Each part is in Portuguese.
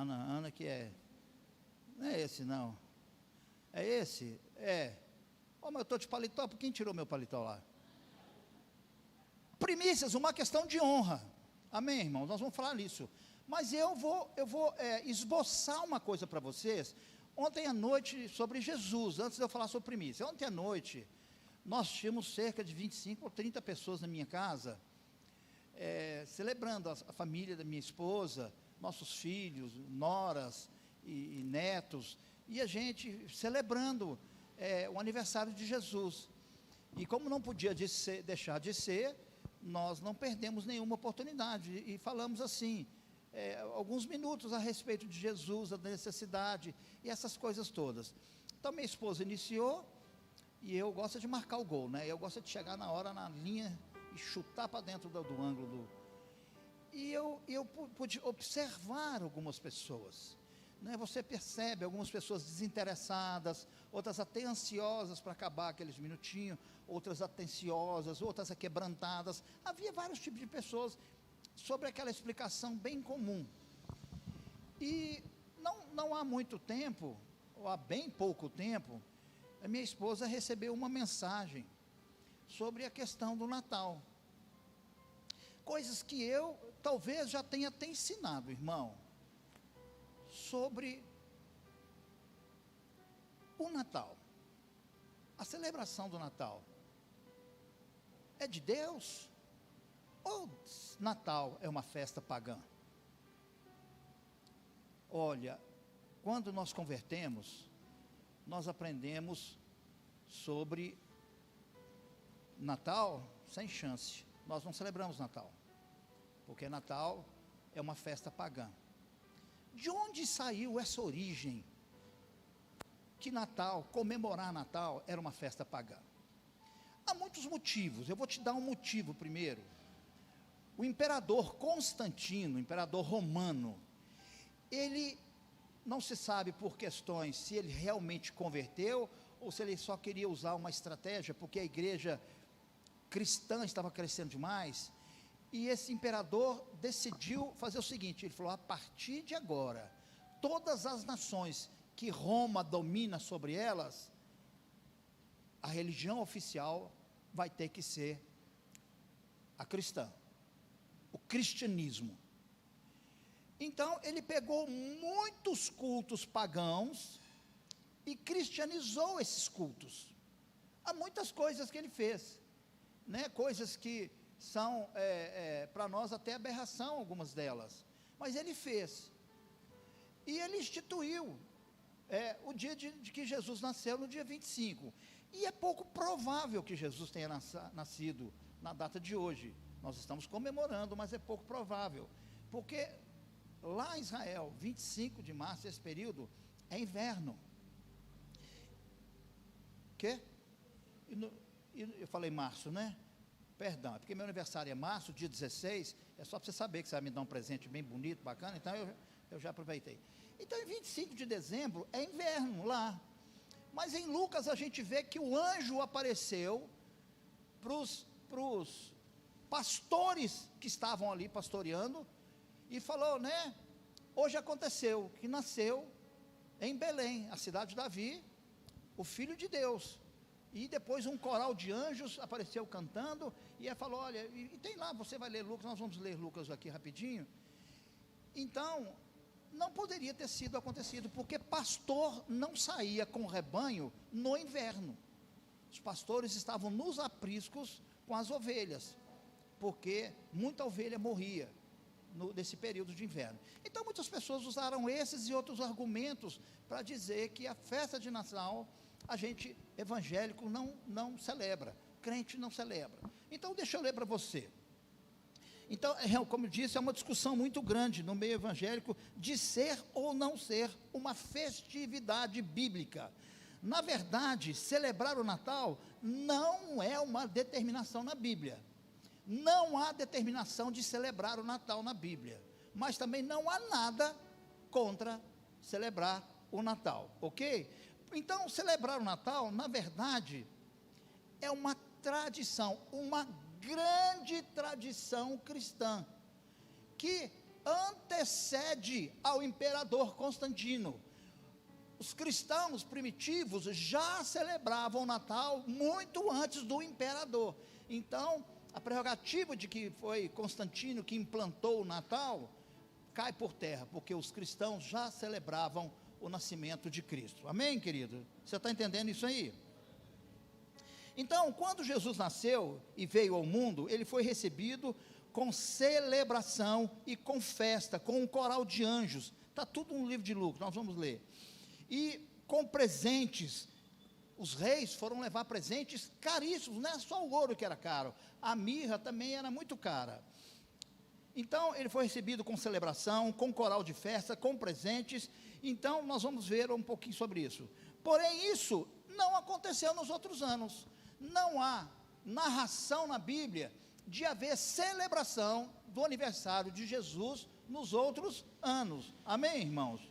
Ana que é. Não é esse, não. É esse? É. Oh, mas eu estou de paletó, por quem tirou meu paletó lá? Primícias, uma questão de honra. Amém, irmãos? Nós vamos falar nisso. Mas eu vou esboçar uma coisa para vocês. Ontem à noite, sobre Jesus, antes de eu falar sobre primícia. Ontem à noite, nós tínhamos cerca de 25 ou 30 pessoas na minha casa, celebrando a família da minha esposa, nossos filhos, noras e netos, e a gente celebrando o aniversário de Jesus. E como não podia deixar de ser, nós não perdemos nenhuma oportunidade, e falamos assim, alguns minutos a respeito de Jesus, da necessidade, e essas coisas todas. Então minha esposa iniciou, e eu gosto de marcar o gol, né? Eu gosto de chegar na hora, na linha, e chutar para dentro do ângulo. E eu pude observar algumas pessoas, né? Você percebe algumas pessoas desinteressadas, outras até ansiosas para acabar aqueles minutinhos, outras atenciosas, outras aquebrantadas. Havia vários tipos de pessoas sobre aquela explicação bem comum. E não há muito tempo, ou há bem pouco tempo, a minha esposa recebeu uma mensagem sobre a questão do Natal. Coisas que eu talvez já tenha até ensinado, irmão, sobre o Natal. A celebração do Natal é de Deus? Ou Natal é uma festa pagã? Olha, quando nós convertemos, nós aprendemos sobre Natal sem chance. Nós não celebramos Natal, porque Natal é uma festa pagã. De onde saiu essa origem? Que Natal, comemorar Natal, era uma festa pagã. Há muitos motivos, eu vou te dar um motivo primeiro. O imperador Constantino, imperador romano, ele não se sabe por questões se ele realmente converteu, ou se ele só queria usar uma estratégia, porque a igreja cristã estava crescendo demais, e esse imperador decidiu fazer o seguinte, ele falou, a partir de agora, todas as nações que Roma domina sobre elas, a religião oficial vai ter que ser a cristã, o cristianismo. Então ele pegou muitos cultos pagãos e cristianizou esses cultos. Há muitas coisas que ele fez, né? Coisas que são para nós até aberração, algumas delas, mas ele fez, e ele instituiu o dia de que Jesus nasceu, no dia 25, e é pouco provável que Jesus tenha nascido na data de hoje. Nós estamos comemorando, mas é pouco provável, porque lá em Israel, 25 de março, esse período é inverno. Que? Eu falei março, né? Perdão, é porque meu aniversário é março, dia 16, é só para você saber que você vai me dar um presente bem bonito, bacana, então eu já aproveitei. Então, em 25 de dezembro, é inverno lá, mas em Lucas a gente vê que o anjo apareceu para os pastores que estavam ali pastoreando, e falou, né, hoje aconteceu, que nasceu em Belém, a cidade de Davi, o Filho de Deus. E depois um coral de anjos apareceu cantando, e ele falou, olha, e tem lá, você vai ler Lucas, nós vamos ler Lucas aqui rapidinho. Então, não poderia ter sido acontecido, porque pastor não saía com o rebanho no inverno. Os pastores estavam nos apriscos com as ovelhas, porque muita ovelha morria nesse período de inverno. Então muitas pessoas usaram esses e outros argumentos para dizer que a festa de Natal, a gente evangélico não celebra, crente não celebra. Então deixa eu ler para você. Então, como eu disse, é uma discussão muito grande no meio evangélico, de ser ou não ser uma festividade bíblica. Na verdade, celebrar o Natal não é uma determinação na Bíblia. Não há determinação de celebrar o Natal na Bíblia, mas também não há nada contra celebrar o Natal, ok? Então, celebrar o Natal, na verdade, é uma tradição, uma grande tradição cristã, que antecede ao imperador Constantino. Os cristãos primitivos já celebravam o Natal muito antes do imperador. Então, a prerrogativa de que foi Constantino que implantou o Natal cai por terra, porque os cristãos já celebravam o nascimento de Cristo. Amém, querido? Você está entendendo isso aí? Então, quando Jesus nasceu e veio ao mundo, ele foi recebido com celebração e com festa, com um coral de anjos. Está tudo no livro de Lucas, nós vamos ler. E com presentes, os reis foram levar presentes caríssimos, não é só o ouro que era caro, a mirra também era muito cara. Então, ele foi recebido com celebração, com coral de festa, com presentes. Então, nós vamos ver um pouquinho sobre isso. Porém, isso não aconteceu nos outros anos. Não há narração na Bíblia de haver celebração do aniversário de Jesus nos outros anos. Amém, irmãos?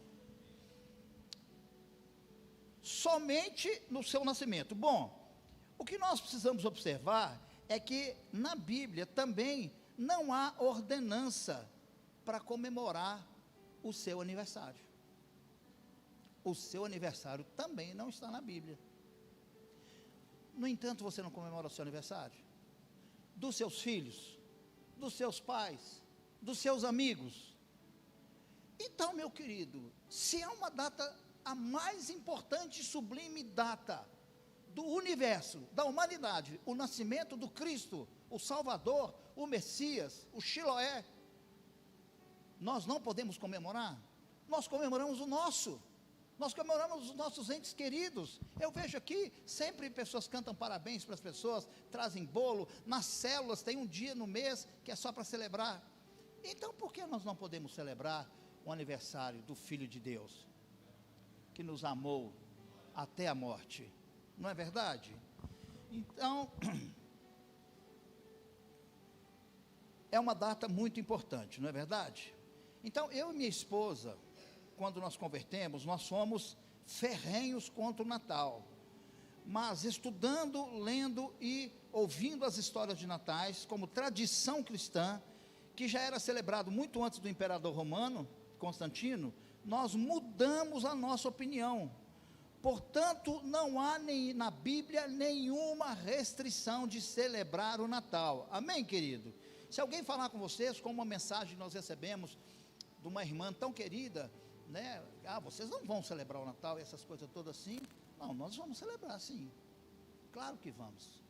Somente no seu nascimento. Bom, o que nós precisamos observar é que na Bíblia também não há ordenança para comemorar o seu aniversário. O seu aniversário também não está na Bíblia. No entanto, você não comemora o seu aniversário? Dos seus filhos, dos seus pais, dos seus amigos. Então, meu querido, se é uma data, a mais importante e sublime data do universo, da humanidade, o nascimento do Cristo, o Salvador, o Messias, o Shiloé, nós não podemos comemorar. Nós comemoramos o nosso, nós comemoramos os nossos entes queridos. Eu vejo aqui, sempre pessoas cantam parabéns para as pessoas, trazem bolo, nas células tem um dia no mês que é só para celebrar. Então, por que nós não podemos celebrar o aniversário do Filho de Deus, que nos amou até a morte? Não é verdade? Então, é uma data muito importante, não é verdade? Então, eu e minha esposa, quando nós convertemos, nós somos ferrenhos contra o Natal. Mas estudando, lendo e ouvindo as histórias de natais, como tradição cristã, que já era celebrado muito antes do imperador romano, Constantino, nós mudamos a nossa opinião. Portanto, não há na Bíblia nenhuma restrição de celebrar o Natal. Amém, querido? Se alguém falar com vocês, com uma mensagem que nós recebemos de uma irmã tão querida, né? Vocês não vão celebrar o Natal e essas coisas todas assim? Não, nós vamos celebrar sim. Claro que vamos.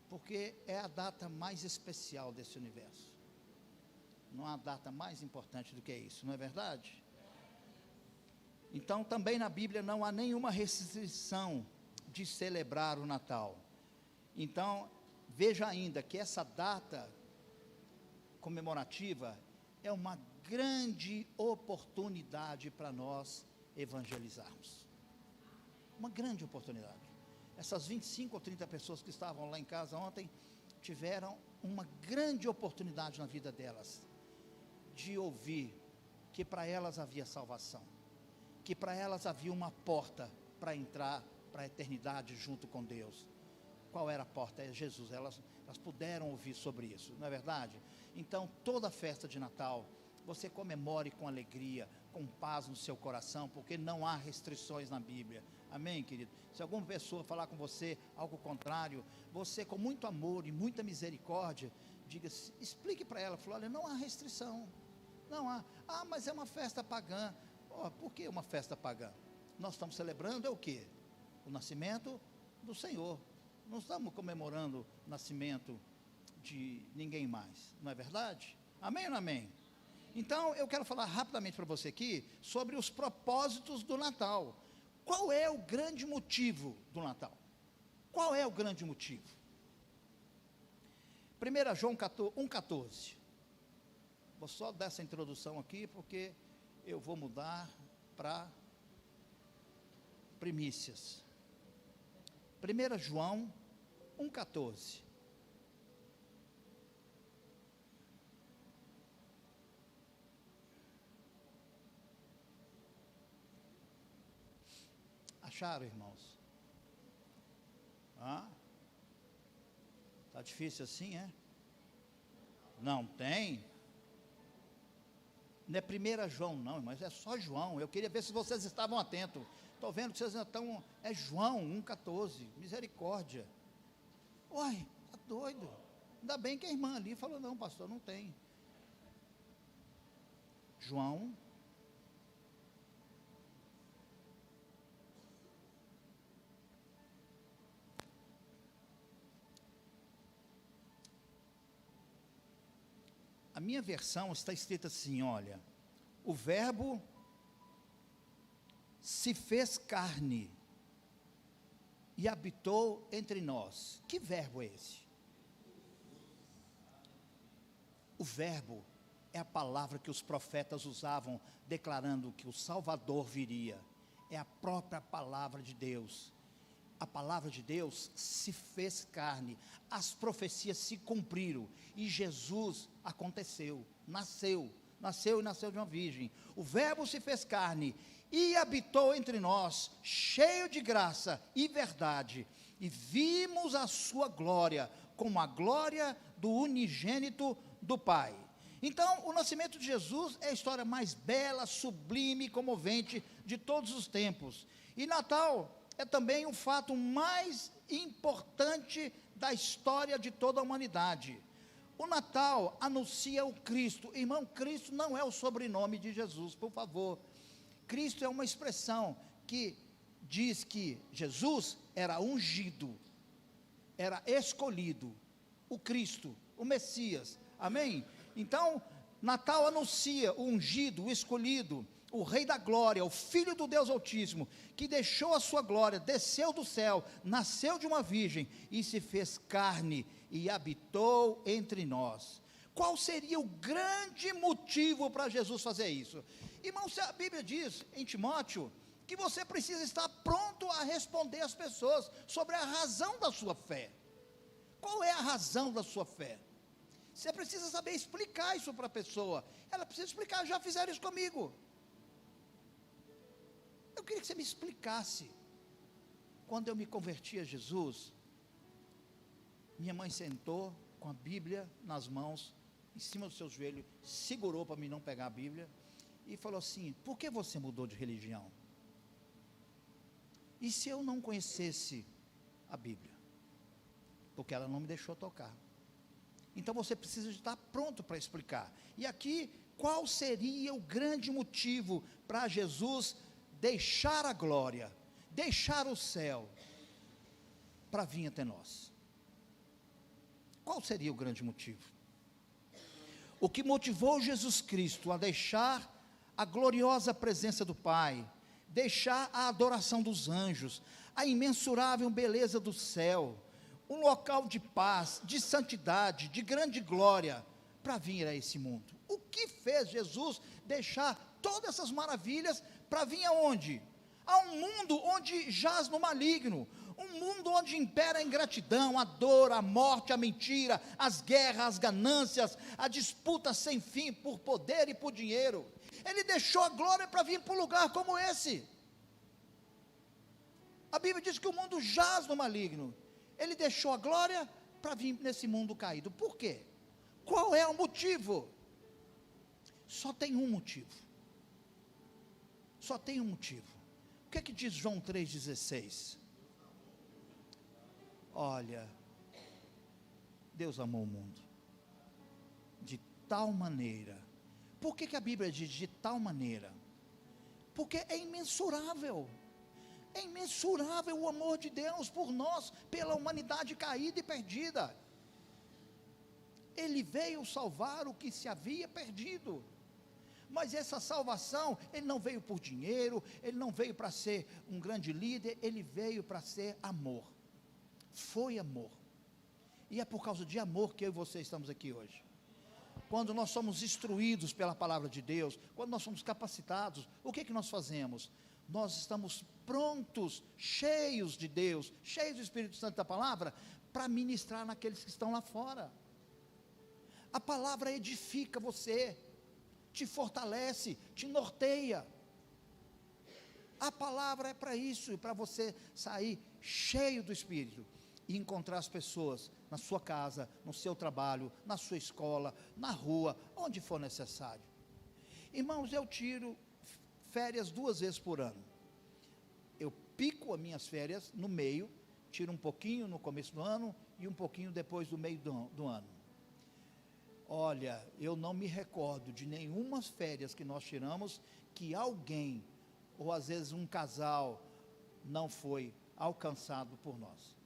Porque é a data mais especial desse universo. Não há data mais importante do que isso, não é verdade? Então, também na Bíblia não há nenhuma restrição de celebrar o Natal. Então, veja ainda que essa data comemorativa é uma grande oportunidade para nós evangelizarmos. Uma grande oportunidade. Essas 25 ou 30 pessoas que estavam lá em casa ontem tiveram uma grande oportunidade na vida delas de ouvir que para elas havia salvação, que para elas havia uma porta para entrar para a eternidade junto com Deus. Qual era a porta? É Jesus. Elas puderam ouvir sobre isso, não é verdade? Então, toda festa de Natal, você comemore com alegria, com paz no seu coração, porque não há restrições na Bíblia. Amém, querido? Se alguma pessoa falar com você algo contrário, você com muito amor e muita misericórdia, diga, explique para ela, olha, não há restrição, não há. Mas é uma festa pagã. Por que uma festa pagã? Nós estamos celebrando é o quê? O nascimento do Senhor. Não estamos comemorando o nascimento de ninguém mais, não é verdade? Amém ou não amém? Então, eu quero falar rapidamente para você aqui sobre os propósitos do Natal. Qual é o grande motivo do Natal? Qual é o grande motivo? 1 João 1,14. Vou só dar essa introdução aqui, porque eu vou mudar para primícias. 1 João 1,14. Acharam, irmãos? Está difícil assim, é? Não tem? Não é 1 João não, mas é só João. Eu queria ver se vocês estavam atentos. Estou vendo que vocês ainda estão, é João 1,14, misericórdia. Uai, está doido. Ainda bem que a irmã ali falou, não pastor, não tem. João. A minha versão está escrita assim, olha, o verbo se fez carne e habitou entre nós. Que verbo é esse? O verbo é a palavra que os profetas usavam, declarando que o Salvador viria. É a própria palavra de Deus. A palavra de Deus se fez carne, as profecias se cumpriram, e Jesus aconteceu, nasceu de uma virgem. O verbo se fez carne, e habitou entre nós, cheio de graça e verdade, e vimos a sua glória, como a glória do unigênito do Pai. Então, o nascimento de Jesus é a história mais bela, sublime e comovente de todos os tempos. E Natal é também o fato mais importante da história de toda a humanidade. O Natal anuncia o Cristo. Irmão, Cristo não é o sobrenome de Jesus, por favor. Cristo é uma expressão que diz que Jesus era ungido, era escolhido, o Cristo, o Messias, amém? Então, Natal anuncia o ungido, o escolhido, o Rei da Glória, o Filho do Deus Altíssimo, que deixou a sua glória, desceu do céu, nasceu de uma virgem, e se fez carne, e habitou entre nós. Qual seria o grande motivo para Jesus fazer isso? Irmão, se a Bíblia diz em Timóteo, que você precisa estar pronto a responder às pessoas, sobre a razão da sua fé. Qual é a razão da sua fé? Você precisa saber explicar isso para a pessoa, ela precisa explicar, já fizeram isso comigo. Eu queria que você me explicasse. Quando eu me converti a Jesus, minha mãe sentou com a Bíblia nas mãos, em cima do seu joelho, segurou para mim não pegar a Bíblia, e falou assim: por que você mudou de religião? E se eu não conhecesse a Bíblia? Porque ela não me deixou tocar. Então você precisa estar pronto para explicar. E aqui, qual seria o grande motivo para Jesus deixar a glória, deixar o céu, para vir até nós? Qual seria o grande motivo? O que motivou Jesus Cristo a deixar a gloriosa presença do Pai, deixar a adoração dos anjos, a imensurável beleza do céu, um local de paz, de santidade, de grande glória, para vir a esse mundo? O que fez Jesus deixar todas essas maravilhas para vir aonde? A um mundo onde jaz no maligno, um mundo onde impera a ingratidão, a dor, a morte, a mentira, as guerras, as ganâncias, a disputa sem fim por poder e por dinheiro. Ele deixou a glória para vir para um lugar como esse. A Bíblia diz que o mundo jaz no maligno. Ele deixou a glória para vir nesse mundo caído. Por quê? Qual é o motivo? Só tem um motivo. Só tem um motivo. O que é que diz João 3,16? Olha, Deus amou o mundo de tal maneira. Por que a Bíblia diz de tal maneira? Porque é imensurável. É imensurável o amor de Deus por nós, pela humanidade caída e perdida. Ele veio salvar o que se havia perdido. Mas essa salvação, ele não veio por dinheiro, ele não veio para ser um grande líder, ele veio para ser amor. Foi amor. E é por causa de amor que eu e você estamos aqui hoje. Quando nós somos instruídos pela palavra de Deus, quando nós somos capacitados, o que nós fazemos? Nós estamos prontos, cheios de Deus, cheios do Espírito Santo da palavra, para ministrar naqueles que estão lá fora. A palavra edifica você, te fortalece, te norteia. A palavra é para isso, para você sair cheio do Espírito e encontrar as pessoas na sua casa, no seu trabalho, na sua escola, na rua, onde for necessário. Irmãos, eu tiro férias 2 vezes por ano. Eu pico as minhas férias no meio, tiro um pouquinho no começo do ano e um pouquinho depois do meio do ano. Olha, eu não me recordo de nenhumas férias que nós tiramos que alguém, ou às vezes um casal, não foi alcançado por nós.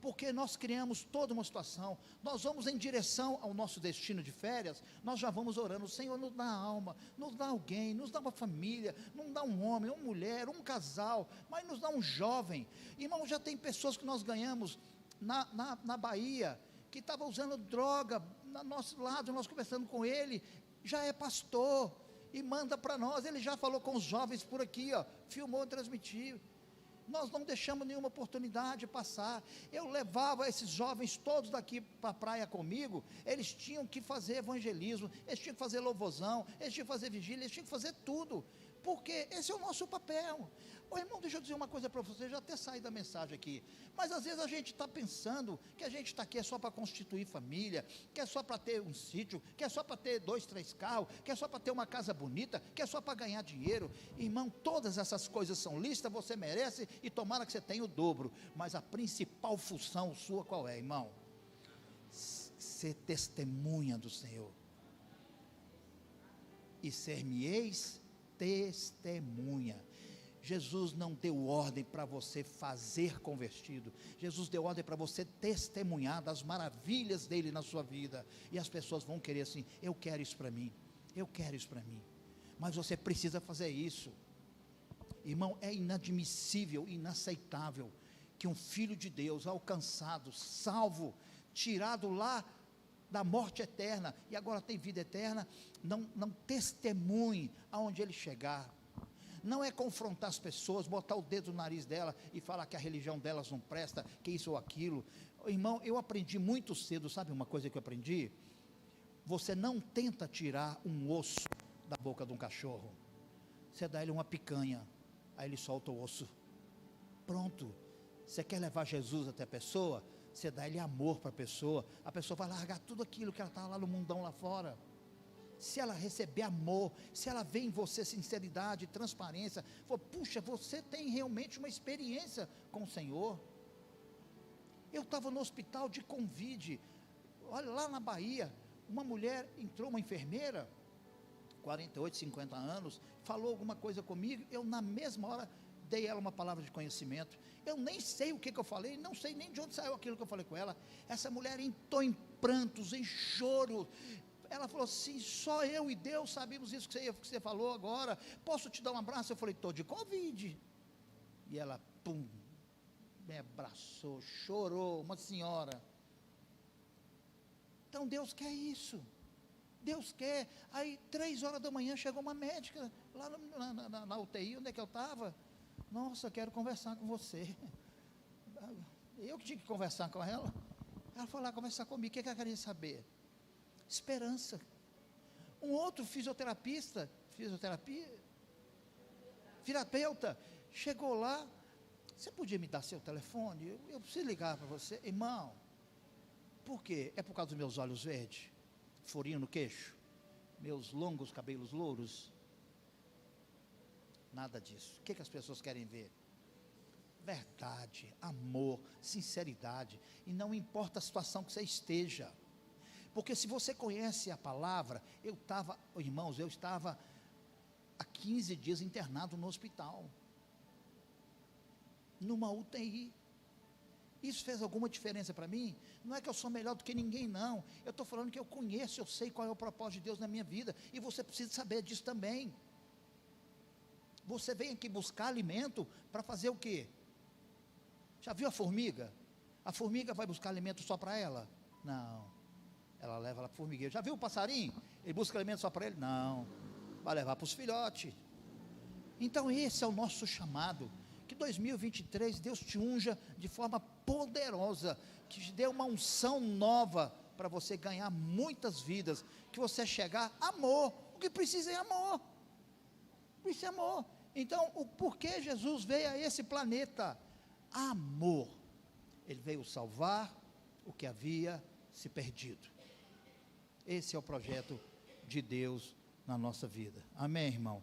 Porque nós criamos toda uma situação, nós vamos em direção ao nosso destino de férias, nós já vamos orando, Senhor, nos dá alma, nos dá alguém, nos dá uma família, não dá um homem, uma mulher, um casal, mas nos dá um jovem. Irmão, já tem pessoas que nós ganhamos na Bahia, que estava usando droga, no nosso lado, nós conversando com ele, já é pastor, e manda para nós, ele já falou com os jovens por aqui, ó, filmou, transmitiu. Nós não deixamos nenhuma oportunidade passar. Eu levava esses jovens todos daqui para a praia comigo, eles tinham que fazer evangelismo, eles tinham que fazer louvorzão, eles tinham que fazer vigília, eles tinham que fazer tudo, porque esse é o nosso papel. Ô irmão, deixa eu dizer uma coisa para você, já até saí da mensagem aqui, mas às vezes a gente está pensando que a gente está aqui é só para constituir família, que é só para ter um sítio, que é só para ter 2, 3 carros, que é só para ter uma casa bonita, que é só para ganhar dinheiro. Irmão, todas essas coisas são listas, você merece, e tomara que você tenha o dobro, mas a principal função sua qual é, irmão? Ser testemunha do Senhor, e ser-me-eis testemunha. Jesus não deu ordem para você fazer convertido, Jesus deu ordem para você testemunhar das maravilhas dele na sua vida, e as pessoas vão querer assim, eu quero isso para mim, eu quero isso para mim, mas você precisa fazer isso. Irmão, é inadmissível, inaceitável, que um filho de Deus, alcançado, salvo, tirado lá da morte eterna, e agora tem vida eterna, não testemunhe aonde ele chegar. Não é confrontar as pessoas, botar o dedo no nariz dela e falar que a religião delas não presta, que isso ou aquilo. Irmão, eu aprendi muito cedo, sabe uma coisa que eu aprendi? Você não tenta tirar um osso da boca de um cachorro, você dá ele uma picanha, aí ele solta o osso, pronto. Você quer levar Jesus até a pessoa, você dá ele amor para a pessoa vai largar tudo aquilo que ela está lá no mundão lá fora. Se ela receber amor, se ela vê em você sinceridade, transparência, for, puxa, você tem realmente uma experiência com o Senhor. Eu estava no hospital de Covid, olha, lá na Bahia, uma mulher entrou, uma enfermeira, 48, 50 anos, falou alguma coisa comigo, eu na mesma hora dei ela uma palavra de conhecimento, eu nem sei o que eu falei, não sei nem de onde saiu aquilo que eu falei com ela. Essa mulher entrou em prantos, em choro, ela falou assim, só eu e Deus sabemos isso que você falou agora, posso te dar um abraço? Eu falei, estou de Covid, e ela, pum, me abraçou, chorou, uma senhora. Então Deus quer isso, Deus quer. Aí 3 horas da manhã chegou uma médica, lá na UTI, onde é que eu estava, nossa, quero conversar com você, eu que tinha que conversar com ela foi lá conversar comigo, o que ela queria saber? Esperança. Um outro fisioterapeuta, chegou lá, você podia me dar seu telefone? Eu preciso ligar para você, irmão. Por quê? É por causa dos meus olhos verdes, furinho no queixo, meus longos cabelos louros? Nada disso. O que as pessoas querem ver? Verdade, amor, sinceridade, e não importa a situação que você esteja. Porque se você conhece a palavra, irmãos, eu estava há 15 dias internado no hospital, numa UTI, isso fez alguma diferença para mim? Não é que eu sou melhor do que ninguém, não, eu estou falando que eu conheço, eu sei qual é o propósito de Deus na minha vida, e você precisa saber disso também. Você vem aqui buscar alimento, para fazer o quê? Já viu a formiga? A formiga vai buscar alimento só para ela? Não, ela leva lá para o formigueiro. Já viu o passarinho? Ele busca alimento só para ele? Não, vai levar para os filhotes. Então esse é o nosso chamado, que 2023 Deus te unja de forma poderosa, que te dê uma unção nova, para você ganhar muitas vidas, que você chegar, amor, o que precisa é amor, precisa é amor. Então o porquê Jesus veio a esse planeta? Amor, ele veio salvar o que havia se perdido. Esse é o projeto de Deus na nossa vida. Amém, irmão?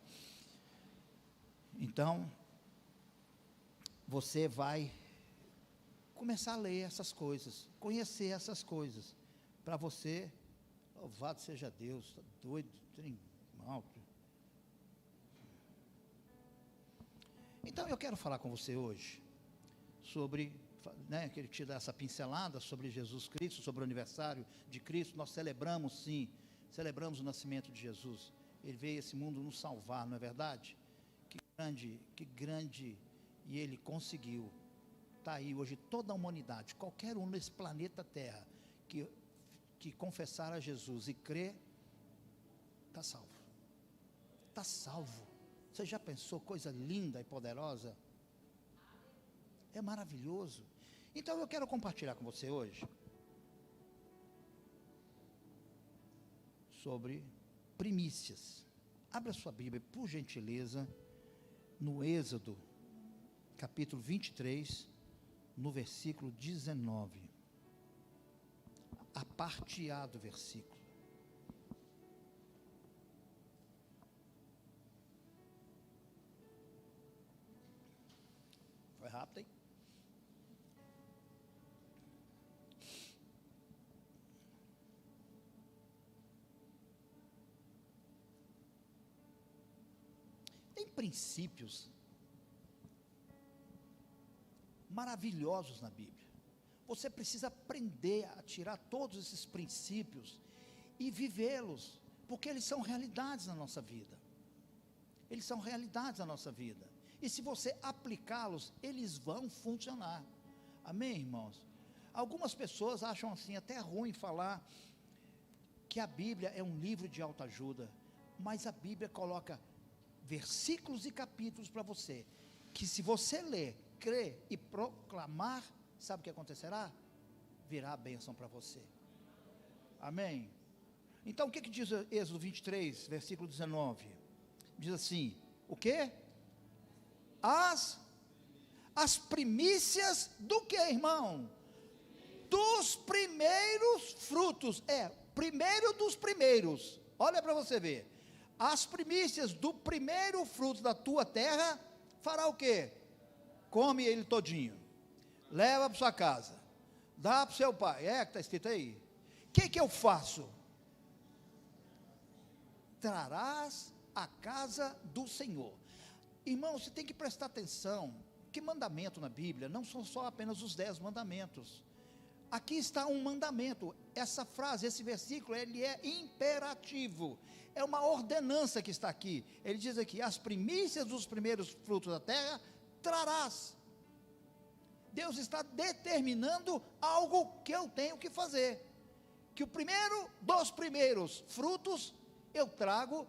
Então, você vai começar a ler essas coisas, conhecer essas coisas, para você, louvado seja Deus, está doido, tem mal. Então, eu quero falar com você hoje sobre, que ele te dá essa pincelada sobre Jesus Cristo, sobre o aniversário de Cristo. Nós celebramos, sim, celebramos o nascimento de Jesus. Ele veio a esse mundo nos salvar, não é verdade? Que grande, e ele conseguiu. Está aí hoje toda a humanidade, qualquer um nesse planeta Terra, que confessar a Jesus e crer, está salvo. Está salvo. Você já pensou coisa linda e poderosa? É maravilhoso. Então eu quero compartilhar com você hoje sobre primícias. Abra sua Bíblia, por gentileza, no Êxodo, capítulo 23, no versículo 19. A parte A do versículo. Foi rápido, hein? Tem princípios maravilhosos na Bíblia. Você precisa aprender a tirar todos esses princípios e vivê-los, porque eles são realidades na nossa vida. Eles são realidades na nossa vida. E se você aplicá-los, eles vão funcionar. Amém, irmãos? Algumas pessoas acham assim, até ruim falar que a Bíblia é um livro de autoajuda, mas a Bíblia coloca versículos e capítulos para você, que se você ler, crer e proclamar, sabe o que acontecerá? Virá a bênção para você. Amém? Então o que diz Êxodo 23, versículo 19? Diz assim, o quê? As primícias do que, irmão? Dos primeiros frutos. Primeiro dos primeiros. Olha para você ver. As primícias do primeiro fruto da tua terra, fará o quê? Come ele todinho. Leva para sua casa. Dá para o seu pai. Que está escrito aí. O que eu faço? Trarás a casa do Senhor. Irmão, você tem que prestar atenção, que mandamento na Bíblia não são só apenas os 10 mandamentos. Aqui está um mandamento. Essa frase, esse versículo, ele é imperativo. É uma ordenança que está aqui. Ele diz aqui, as primícias dos primeiros frutos da terra, trarás. Deus está determinando algo que eu tenho que fazer. Que o primeiro dos primeiros frutos, eu trago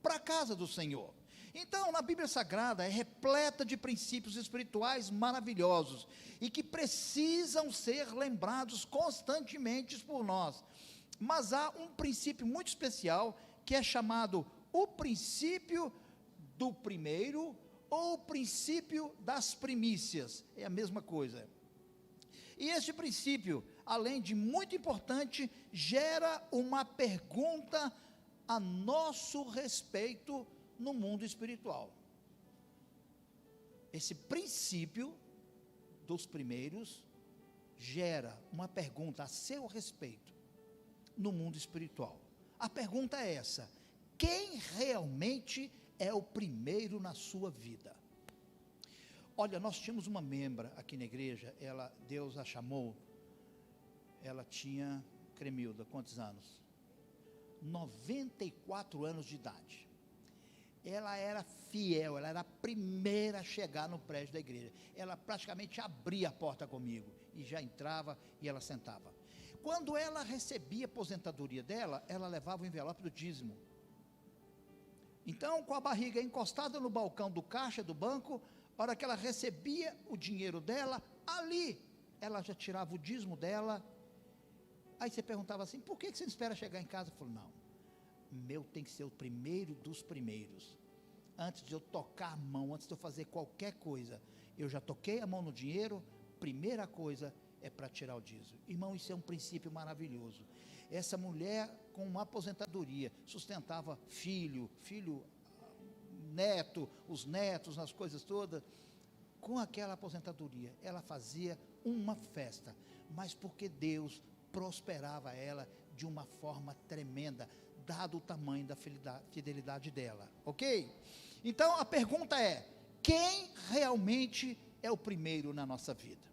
para a casa do Senhor. Então, na Bíblia Sagrada é repleta de princípios espirituais maravilhosos e que precisam ser lembrados constantemente por nós. Mas há um princípio muito especial que é chamado o princípio do primeiro ou o princípio das primícias. É a mesma coisa. E este princípio, além de muito importante, gera uma pergunta a nosso respeito no mundo espiritual. Esse princípio dos primeiros gera uma pergunta a seu respeito no mundo espiritual. A pergunta é essa: quem realmente é o primeiro na sua vida? Olha, nós tínhamos uma membra aqui na igreja, Deus a chamou, ela tinha, Cremilda, quantos anos? 94 anos de idade. Ela era fiel, ela era a primeira a chegar no prédio da igreja. Ela praticamente abria a porta comigo, e já entrava e ela sentava. Quando ela recebia a aposentadoria dela, ela levava o envelope do dízimo. Então, com a barriga encostada no balcão do caixa do banco, a hora que ela recebia o dinheiro dela, ali, ela já tirava o dízimo dela. Aí você perguntava assim, por que você não espera chegar em casa? Eu falei, não, meu tem que ser o primeiro dos primeiros. Antes de eu tocar a mão, antes de eu fazer qualquer coisa, eu já toquei a mão no dinheiro, primeira coisa, é para tirar o dízimo. Irmão, isso é um princípio maravilhoso. Essa mulher, com uma aposentadoria, sustentava filho, neto, os netos, as coisas todas. Com aquela aposentadoria, ela fazia uma festa, mas porque Deus prosperava ela de uma forma tremenda, dado o tamanho da fidelidade dela, ok? Então a pergunta é: quem realmente é o primeiro na nossa vida?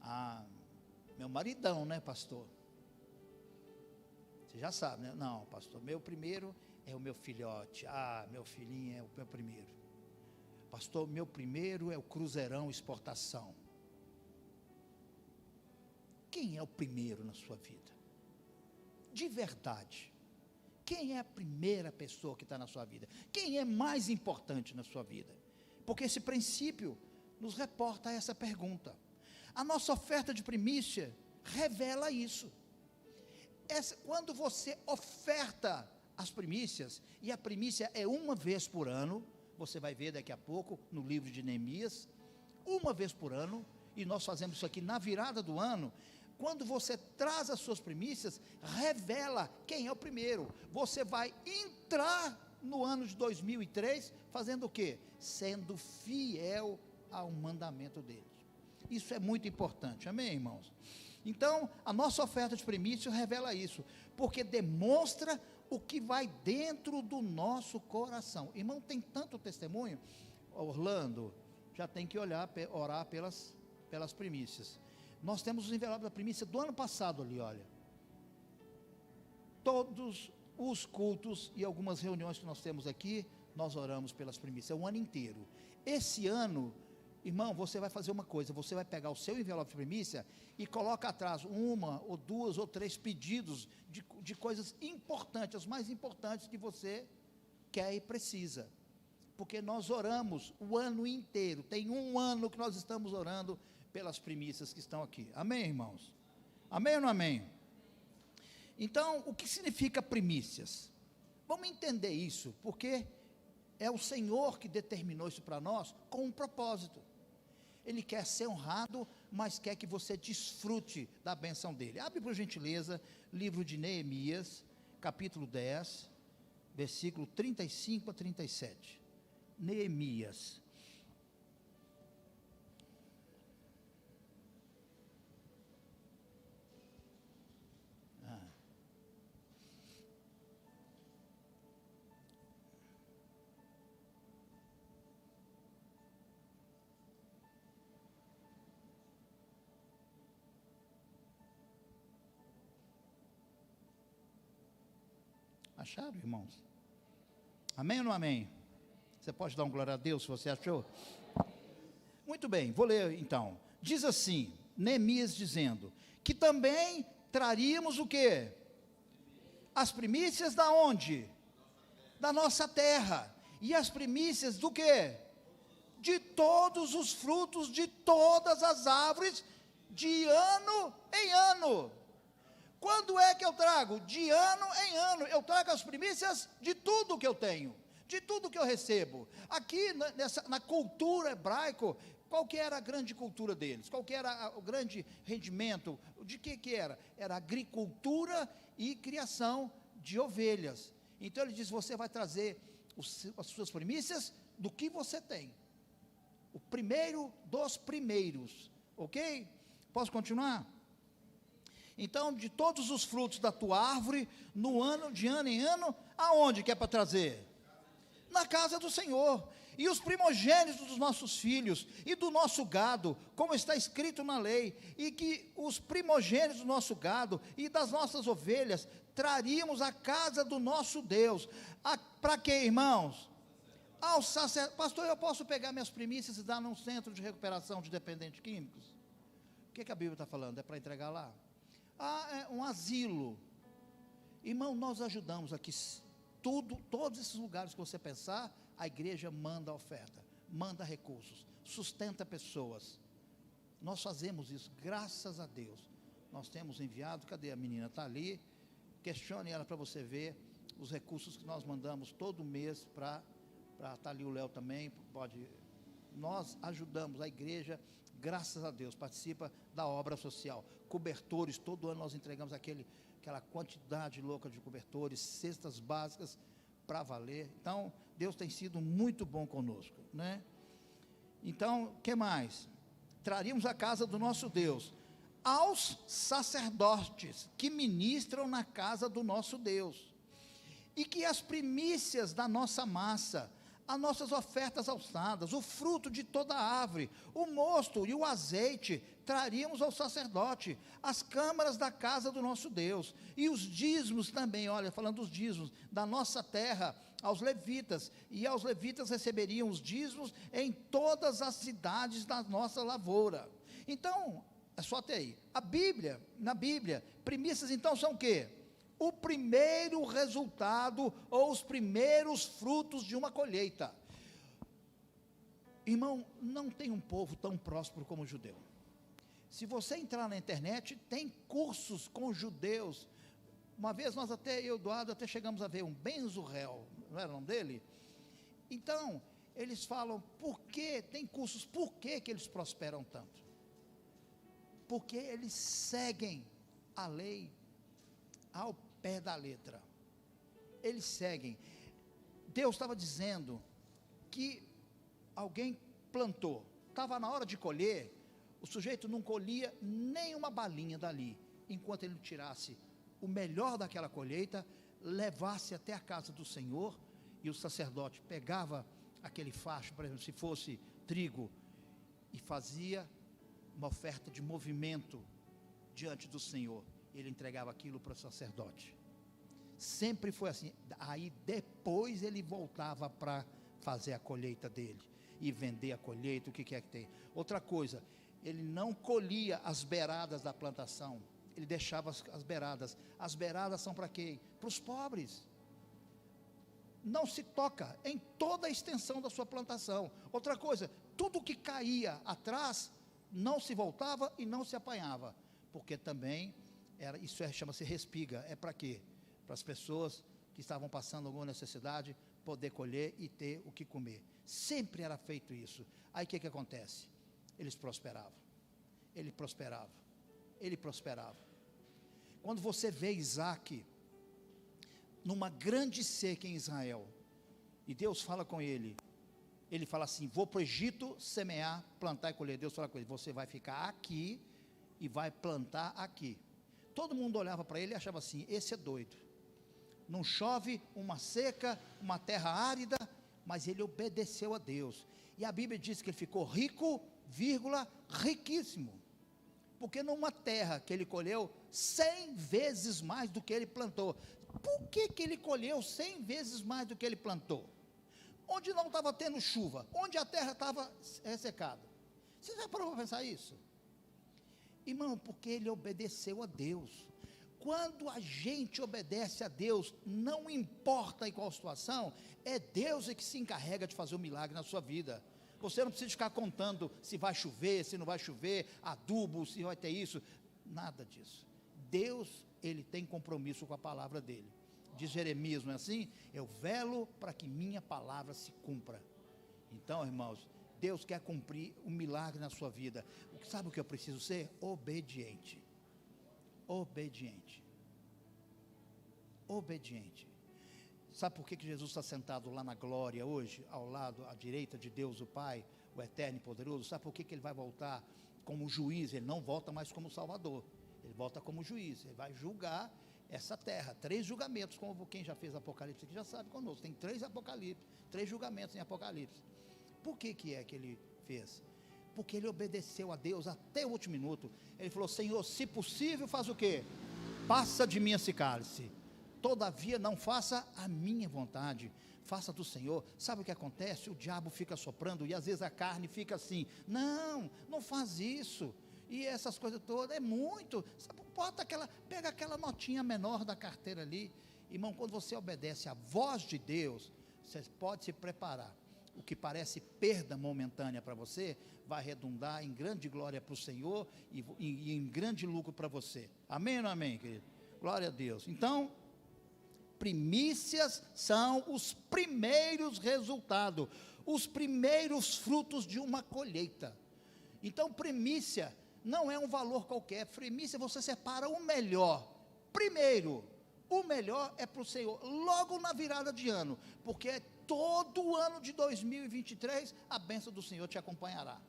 Ah, meu maridão, né, pastor? Você já sabe, né? Não, pastor, meu primeiro é o meu filhote. Ah, meu filhinho é o meu primeiro. Pastor, meu primeiro é o Cruzeirão Exportação. Quem é o primeiro na sua vida? De verdade. Quem é a primeira pessoa que está na sua vida? Quem é mais importante na sua vida? Porque esse princípio nos reporta a essa pergunta. A nossa oferta de primícia revela isso. Quando você oferta as primícias, e a primícia é uma vez por ano, você vai ver daqui a pouco no livro de Neemias, uma vez por ano, e nós fazemos isso aqui na virada do ano. Quando você traz as suas primícias, revela quem é o primeiro. Você vai entrar no ano de 2003 fazendo o quê? Sendo fiel ao mandamento dele. Isso é muito importante, amém, irmãos? Então, a nossa oferta de primícia revela isso, porque demonstra o que vai dentro do nosso coração. Irmão, tem tanto testemunho. Orlando, já tem que orar pelas primícias. Nós temos os envelopes da primícia do ano passado ali, olha. Todos os cultos e algumas reuniões que nós temos aqui, nós oramos pelas primícias, o ano inteiro. Esse ano, irmão, você vai fazer uma coisa, você vai pegar o seu envelope de primícia e coloca atrás uma, ou duas, ou três pedidos de coisas importantes, as mais importantes que você quer e precisa, porque nós oramos o ano inteiro, tem um ano que nós estamos orando pelas primícias que estão aqui, amém, irmãos? Amém ou não amém? Então, o que significa primícias? Vamos entender isso, porque é o Senhor que determinou isso para nós com um propósito. Ele quer ser honrado, mas quer que você desfrute da bênção dele. Abre por gentileza, livro de Neemias, capítulo 10, versículo 35 a 37. Neemias. Acharam, irmãos? Amém ou não amém? Você pode dar um glória a Deus se você achou? Muito bem, vou ler então. Diz assim, Neemias dizendo, que também traríamos o quê? As primícias da onde? Da nossa terra. E as primícias do quê? De todos os frutos de todas as árvores, de ano em ano. Quando é que eu trago? De ano em ano. Eu trago as primícias de tudo que eu tenho, de tudo que eu recebo. Aqui na cultura hebraica, qual que era a grande cultura deles? Qual que era o grande rendimento? De que era? Era agricultura e criação de ovelhas. Então ele diz, você vai trazer as suas primícias do que você tem. O primeiro dos primeiros. Ok? Posso continuar? Então, de todos os frutos da tua árvore, de ano em ano, aonde que é para trazer? Na casa do Senhor. E os primogênitos dos nossos filhos e do nosso gado, como está escrito na lei, e que os primogênitos do nosso gado e das nossas ovelhas traríamos à casa do nosso Deus. Para quê, irmãos? Ao sacerdote. Pastor, eu posso pegar minhas primícias e dar num centro de recuperação de dependentes químicos? O que a Bíblia está falando? É para entregar lá? É um asilo. Irmão, nós ajudamos aqui todos esses lugares que você pensar, a igreja manda oferta, manda recursos, sustenta pessoas. Nós fazemos isso, graças a Deus. Nós temos enviado, cadê a menina? Está ali, questione ela para você ver os recursos que nós mandamos todo mês para está ali o Léo também, nós ajudamos a igreja graças a Deus, participa da obra social. Cobertores, todo ano nós entregamos aquela quantidade louca de cobertores, cestas básicas para valer. Então, Deus tem sido muito bom conosco, né? Então, o que mais? Traríamos a casa do nosso Deus aos sacerdotes que ministram na casa do nosso Deus, e que as primícias da nossa massa, as nossas ofertas alçadas, o fruto de toda a árvore, o mosto e o azeite, traríamos ao sacerdote, as câmaras da casa do nosso Deus, e os dízimos também, olha, falando dos dízimos, da nossa terra, aos levitas, e aos levitas receberiam os dízimos em todas as cidades da nossa lavoura. Então, é só até aí, na Bíblia, primícias então são o quê? O primeiro resultado, ou os primeiros frutos de uma colheita. Irmão, não tem um povo tão próspero como o judeu. Se você entrar na internet, tem cursos com judeus. Uma vez eu e o Eduardo até chegamos a ver um Ben-Zurel, não era o nome dele? Então, eles falam, tem cursos, por que eles prosperam tanto? Porque eles seguem a lei ao pé da letra. Eles seguem. Deus estava dizendo que alguém plantou, estava na hora de colher, o sujeito não colhia nem uma balinha dali, enquanto ele tirasse o melhor daquela colheita, levasse até a casa do Senhor, e o sacerdote pegava aquele facho, por exemplo, se fosse trigo, e fazia uma oferta de movimento diante do Senhor. Ele entregava aquilo para o sacerdote. Sempre foi assim. Aí depois ele voltava para fazer a colheita dele e vender a colheita, o que quer que tem. Outra coisa, ele não colhia as beiradas da plantação, ele deixava as beiradas. As beiradas são para quê? Para os pobres. Não se toca em toda a extensão da sua plantação. Outra coisa, tudo que caía atrás não se voltava e não se apanhava, porque também chama-se respiga. É para quê? Para as pessoas que estavam passando alguma necessidade poder colher e ter o que comer. Sempre era feito isso. Aí o que acontece? Eles prosperavam. Ele prosperava. Ele prosperava. Quando você vê Isaac numa grande seca em Israel, e Deus fala com ele, ele fala assim: vou para o Egito semear, plantar e colher. Deus fala com ele: você vai ficar aqui e vai plantar aqui. Todo mundo olhava para ele e achava assim: esse é doido, não chove, uma seca, uma terra árida. Mas ele obedeceu a Deus, e a Bíblia diz que ele ficou rico, riquíssimo, porque numa terra que ele colheu 100 vezes mais do que ele plantou. Por que ele colheu 100 vezes mais do que ele plantou? Onde não estava tendo chuva, onde a terra estava ressecada. Você já parou para pensar isso? Irmão, porque ele obedeceu a Deus. Quando a gente obedece a Deus, não importa em qual situação, é Deus que se encarrega de fazer o milagre na sua vida. Você não precisa ficar contando se vai chover, se não vai chover, adubo, se vai ter isso, nada disso. Deus, ele tem compromisso com a palavra dele. Diz Jeremias, não é assim? Eu velo para que minha palavra se cumpra. Então, irmãos, Deus quer cumprir um milagre na sua vida. Sabe o que eu preciso ser? Obediente. Obediente. Obediente. Sabe por que Jesus está sentado lá na glória hoje, ao lado, à direita de Deus o Pai, o eterno e poderoso? Sabe por que ele vai voltar como juiz? Ele não volta mais como salvador, ele volta como juiz. Ele vai julgar essa terra, 3 julgamentos, como quem já fez Apocalipse aqui já sabe conosco, tem 3 Apocalipse, 3 julgamentos em Apocalipse. Por que é que ele fez? Porque ele obedeceu a Deus até o último minuto. Ele falou: Senhor, se possível, faz o quê? Passa de mim esse cálice, todavia não faça a minha vontade, faça do Senhor. Sabe o que acontece? O diabo fica soprando, e às vezes a carne fica assim: não faz isso, e essas coisas todas, é muito, sabe, pega aquela notinha menor da carteira ali. Irmão, quando você obedece à voz de Deus, você pode se preparar. O que parece perda momentânea para você, vai redundar em grande glória para o Senhor, e em grande lucro para você. Amém ou não amém, querido? Glória a Deus. Então, primícias são os primeiros resultados, os primeiros frutos de uma colheita. Então, primícia não é um valor qualquer. Primícia, você separa o melhor. Primeiro, o melhor é para o Senhor, logo na virada de ano, porque todo o ano de 2023, a bênção do Senhor te acompanhará.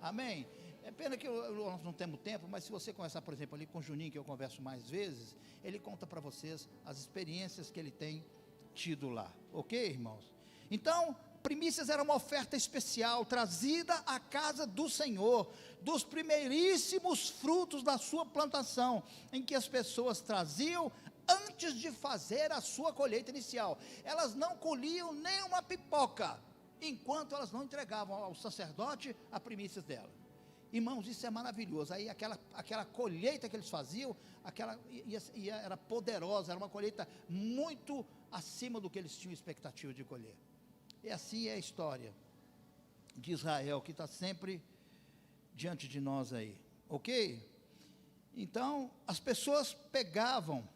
Amém? É pena que nós não temos tempo, mas se você conversar, por exemplo, ali com o Juninho, que eu converso mais vezes, ele conta para vocês as experiências que ele tem tido lá. Ok, irmãos? Então, primícias era uma oferta especial, trazida à casa do Senhor, dos primeiríssimos frutos da sua plantação, em que as pessoas traziam antes de fazer a sua colheita inicial. Elas não colhiam nem uma pipoca, enquanto elas não entregavam ao sacerdote a primícias dela. Irmãos, isso é maravilhoso. Aí aquela colheita que eles faziam, era poderosa, era uma colheita muito acima do que eles tinham expectativa de colher. E assim é a história de Israel, que está sempre diante de nós aí, ok? Então, as pessoas pegavam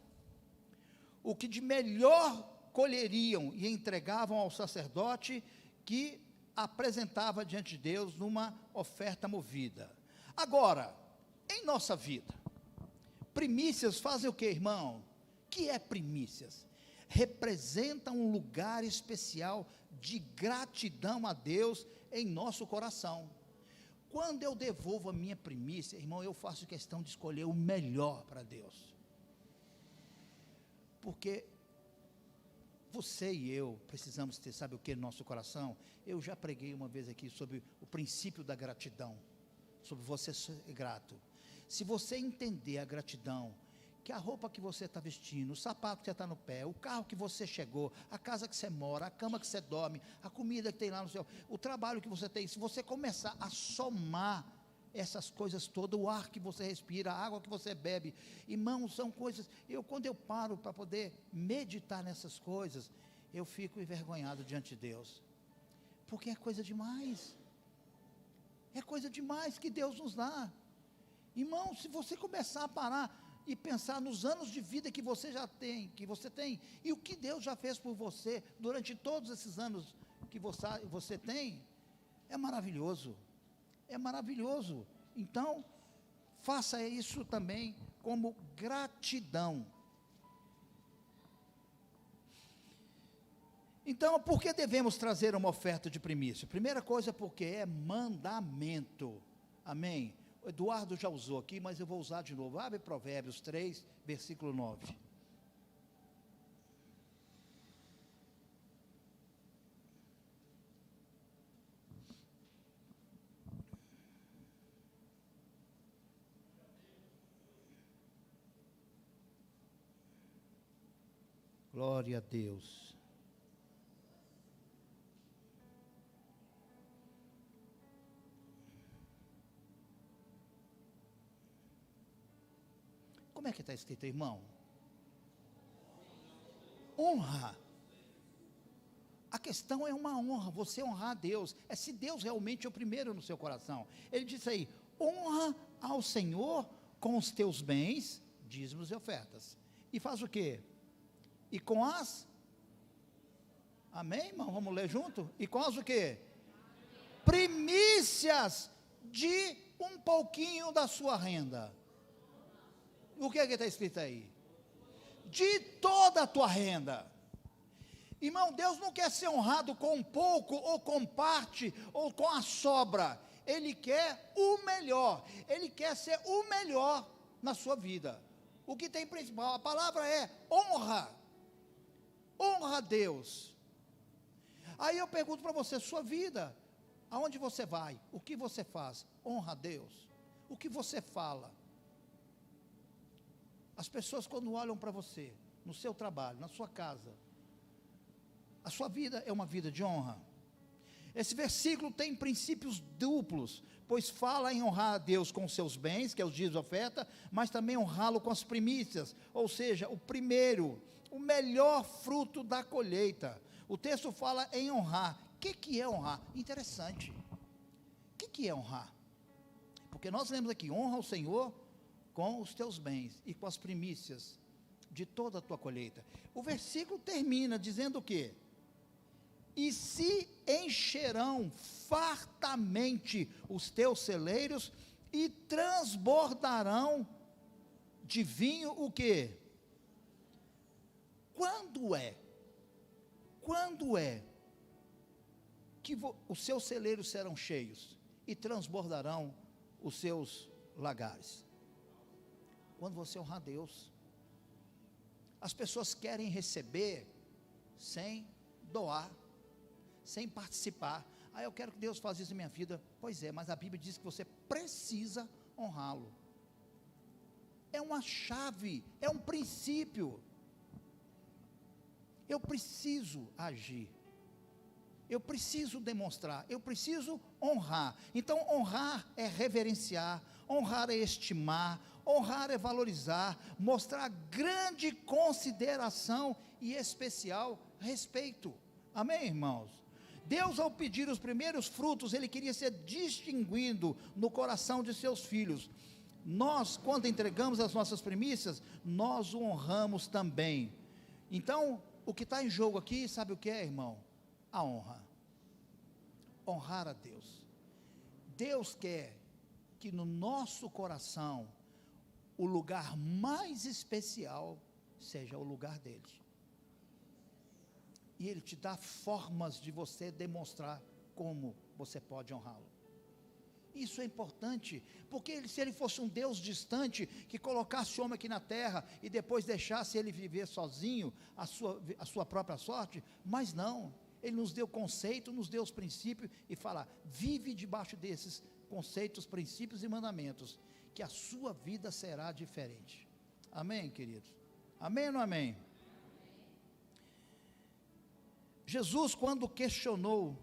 o que de melhor colheriam e entregavam ao sacerdote, que apresentava diante de Deus numa oferta movida. Agora, em nossa vida, primícias fazem o que, irmão? Que é primícias? Representa um lugar especial de gratidão a Deus em nosso coração. Quando eu devolvo a minha primícia, irmão, eu faço questão de escolher o melhor para Deus, porque você e eu precisamos ter, sabe o que, no nosso coração? Eu já preguei uma vez aqui sobre o princípio da gratidão, sobre você ser grato. Se você entender a gratidão, que a roupa que você está vestindo, o sapato que você está no pé, o carro que você chegou, a casa que você mora, a cama que você dorme, a comida que tem lá no seu, o trabalho que você tem, se você começar a somar essas coisas todas, o ar que você respira, a água que você bebe, irmãos, são coisas, quando eu paro para poder meditar nessas coisas, eu fico envergonhado diante de Deus, porque é coisa demais que Deus nos dá. Irmão, se você começar a parar e pensar nos anos de vida que você tem, e o que Deus já fez por você, durante todos esses anos que você tem, é maravilhoso. Então, faça isso também como gratidão. Então, por que devemos trazer uma oferta de primícia? Primeira coisa, porque é mandamento. Amém? O Eduardo já usou aqui, mas eu vou usar de novo. Abre Provérbios 3, versículo 9. Glória a Deus. Como é que está escrito, irmão? Honra. A questão é uma honra, você honrar a Deus. É se Deus realmente é o primeiro no seu coração. Ele diz aí: honra ao Senhor com os teus bens, dízimos e ofertas. E faz o quê? E com as, amém, irmão? Vamos ler junto? E com as o quê? Primícias de um pouquinho da sua renda. O que é que está escrito aí? De toda a tua renda. Irmão, Deus não quer ser honrado com um pouco, ou com parte, ou com a sobra. Ele quer o melhor. Ele quer ser o melhor na sua vida. O que tem principal? A palavra é honra. Honra a Deus. Aí eu pergunto para você, sua vida, aonde você vai? O que você faz? Honra a Deus. O que você fala? As pessoas, quando olham para você, no seu trabalho, na sua casa, a sua vida é uma vida de honra. Esse versículo tem princípios duplos, pois fala em honrar a Deus com os seus bens, que é os dízimos de oferta, mas também honrá-lo com as primícias, ou seja, o primeiro, o melhor fruto da colheita. O texto fala em honrar. O que é honrar? Interessante. O que é honrar? Porque nós lemos aqui: honra ao Senhor com os teus bens e com as primícias de toda a tua colheita. O versículo termina dizendo o quê? e se encherão fartamente os teus celeiros, e transbordarão de vinho o quê? Quando é que os seus celeiros serão cheios e transbordarão os seus lagares? Quando você honrar a Deus. As pessoas querem receber sem doar, sem participar. Eu quero que Deus faça isso na minha vida. Pois é, mas a Bíblia diz que você precisa honrá-lo. É uma chave, é um princípio. Eu preciso agir, eu preciso demonstrar, eu preciso honrar. Então honrar é reverenciar, honrar é estimar, honrar é valorizar, mostrar grande consideração e especial respeito. Amém, irmãos? Deus, ao pedir os primeiros frutos, Ele queria ser distinguido no coração de seus filhos. Nós, quando entregamos as nossas primícias, nós o honramos também. Então, o que está em jogo aqui, sabe o que é, irmão? A honra. Honrar a Deus. Deus quer que no nosso coração, o lugar mais especial seja o lugar dele. E Ele te dá formas de você demonstrar como você pode honrá-lo. Isso é importante, porque se Ele fosse um Deus distante, que colocasse o homem aqui na terra, e depois deixasse ele viver sozinho, a sua própria sorte, mas não, Ele nos deu conceito, nos deu os princípios, e fala, vive debaixo desses conceitos, princípios e mandamentos, que a sua vida será diferente. Amém, queridos? Amém ou não amém? Jesus, quando questionou,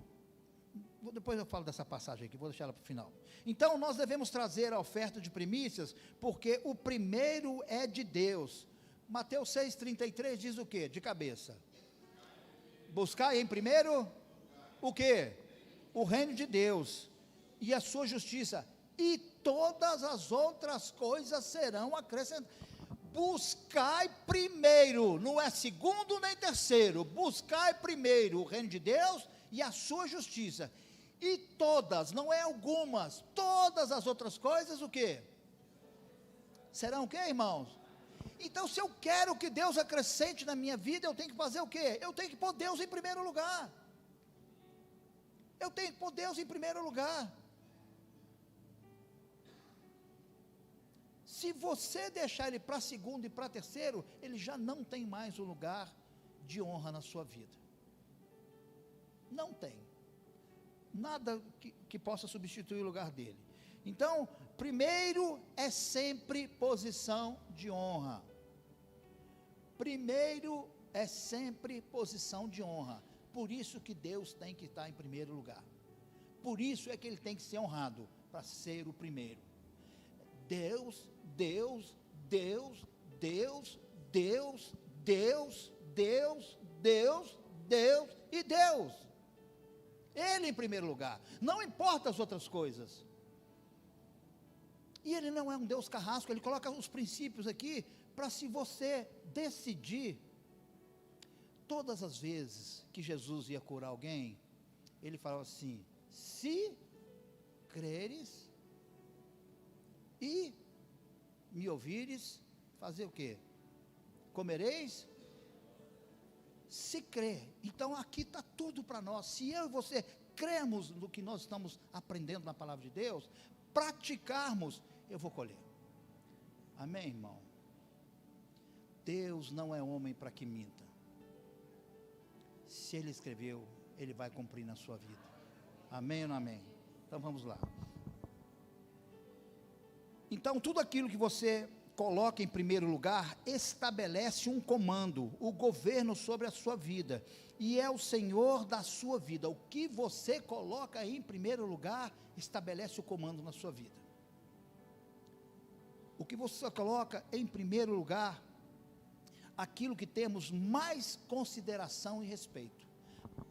depois eu falo dessa passagem aqui, vou deixar ela para o final. Então, nós devemos trazer a oferta de primícias, porque o primeiro é de Deus. Mateus 6,33 diz o quê? De cabeça. Buscai em primeiro, o quê? O reino de Deus, e a sua justiça, e todas as outras coisas serão acrescentadas. Buscai primeiro, não é segundo nem terceiro, buscai primeiro o reino de Deus e a sua justiça, e todas, não é algumas, todas as outras coisas, o quê? Serão o quê, irmãos? Então, se eu quero que Deus acrescente na minha vida, eu tenho que fazer o quê? Eu tenho que pôr Deus em primeiro lugar. Eu tenho que pôr Deus em primeiro lugar. Se você deixar Ele para segundo e para terceiro, Ele já não tem mais um lugar de honra na sua vida. Não tem. Nada que possa substituir o lugar dele. Então, primeiro é sempre posição de honra. Primeiro é sempre posição de honra. Por isso que Deus tem que estar em primeiro lugar. Por isso é que Ele tem que ser honrado, para ser o primeiro. Deus, Deus, Deus, Deus, Deus, Deus, Deus, Deus, Deus e Deus. Ele em primeiro lugar, não importa as outras coisas. E Ele não é um Deus carrasco, Ele coloca os princípios aqui, para se você decidir. Todas as vezes que Jesus ia curar alguém, Ele falava assim, se creres e me ouvires, fazer o quê? Comereis? Se crer. Então aqui está tudo para nós. Se eu e você cremos no que nós estamos aprendendo na palavra de Deus, praticarmos, eu vou colher. Amém, irmão? Deus não é homem para que minta. Se Ele escreveu, Ele vai cumprir na sua vida. Amém ou não amém? Então vamos lá. Então, tudo aquilo que você coloca em primeiro lugar, estabelece um comando, o governo sobre a sua vida, e é o Senhor da sua vida. O que você coloca em primeiro lugar, estabelece o comando na sua vida. O que você coloca em primeiro lugar, aquilo que temos mais consideração e respeito.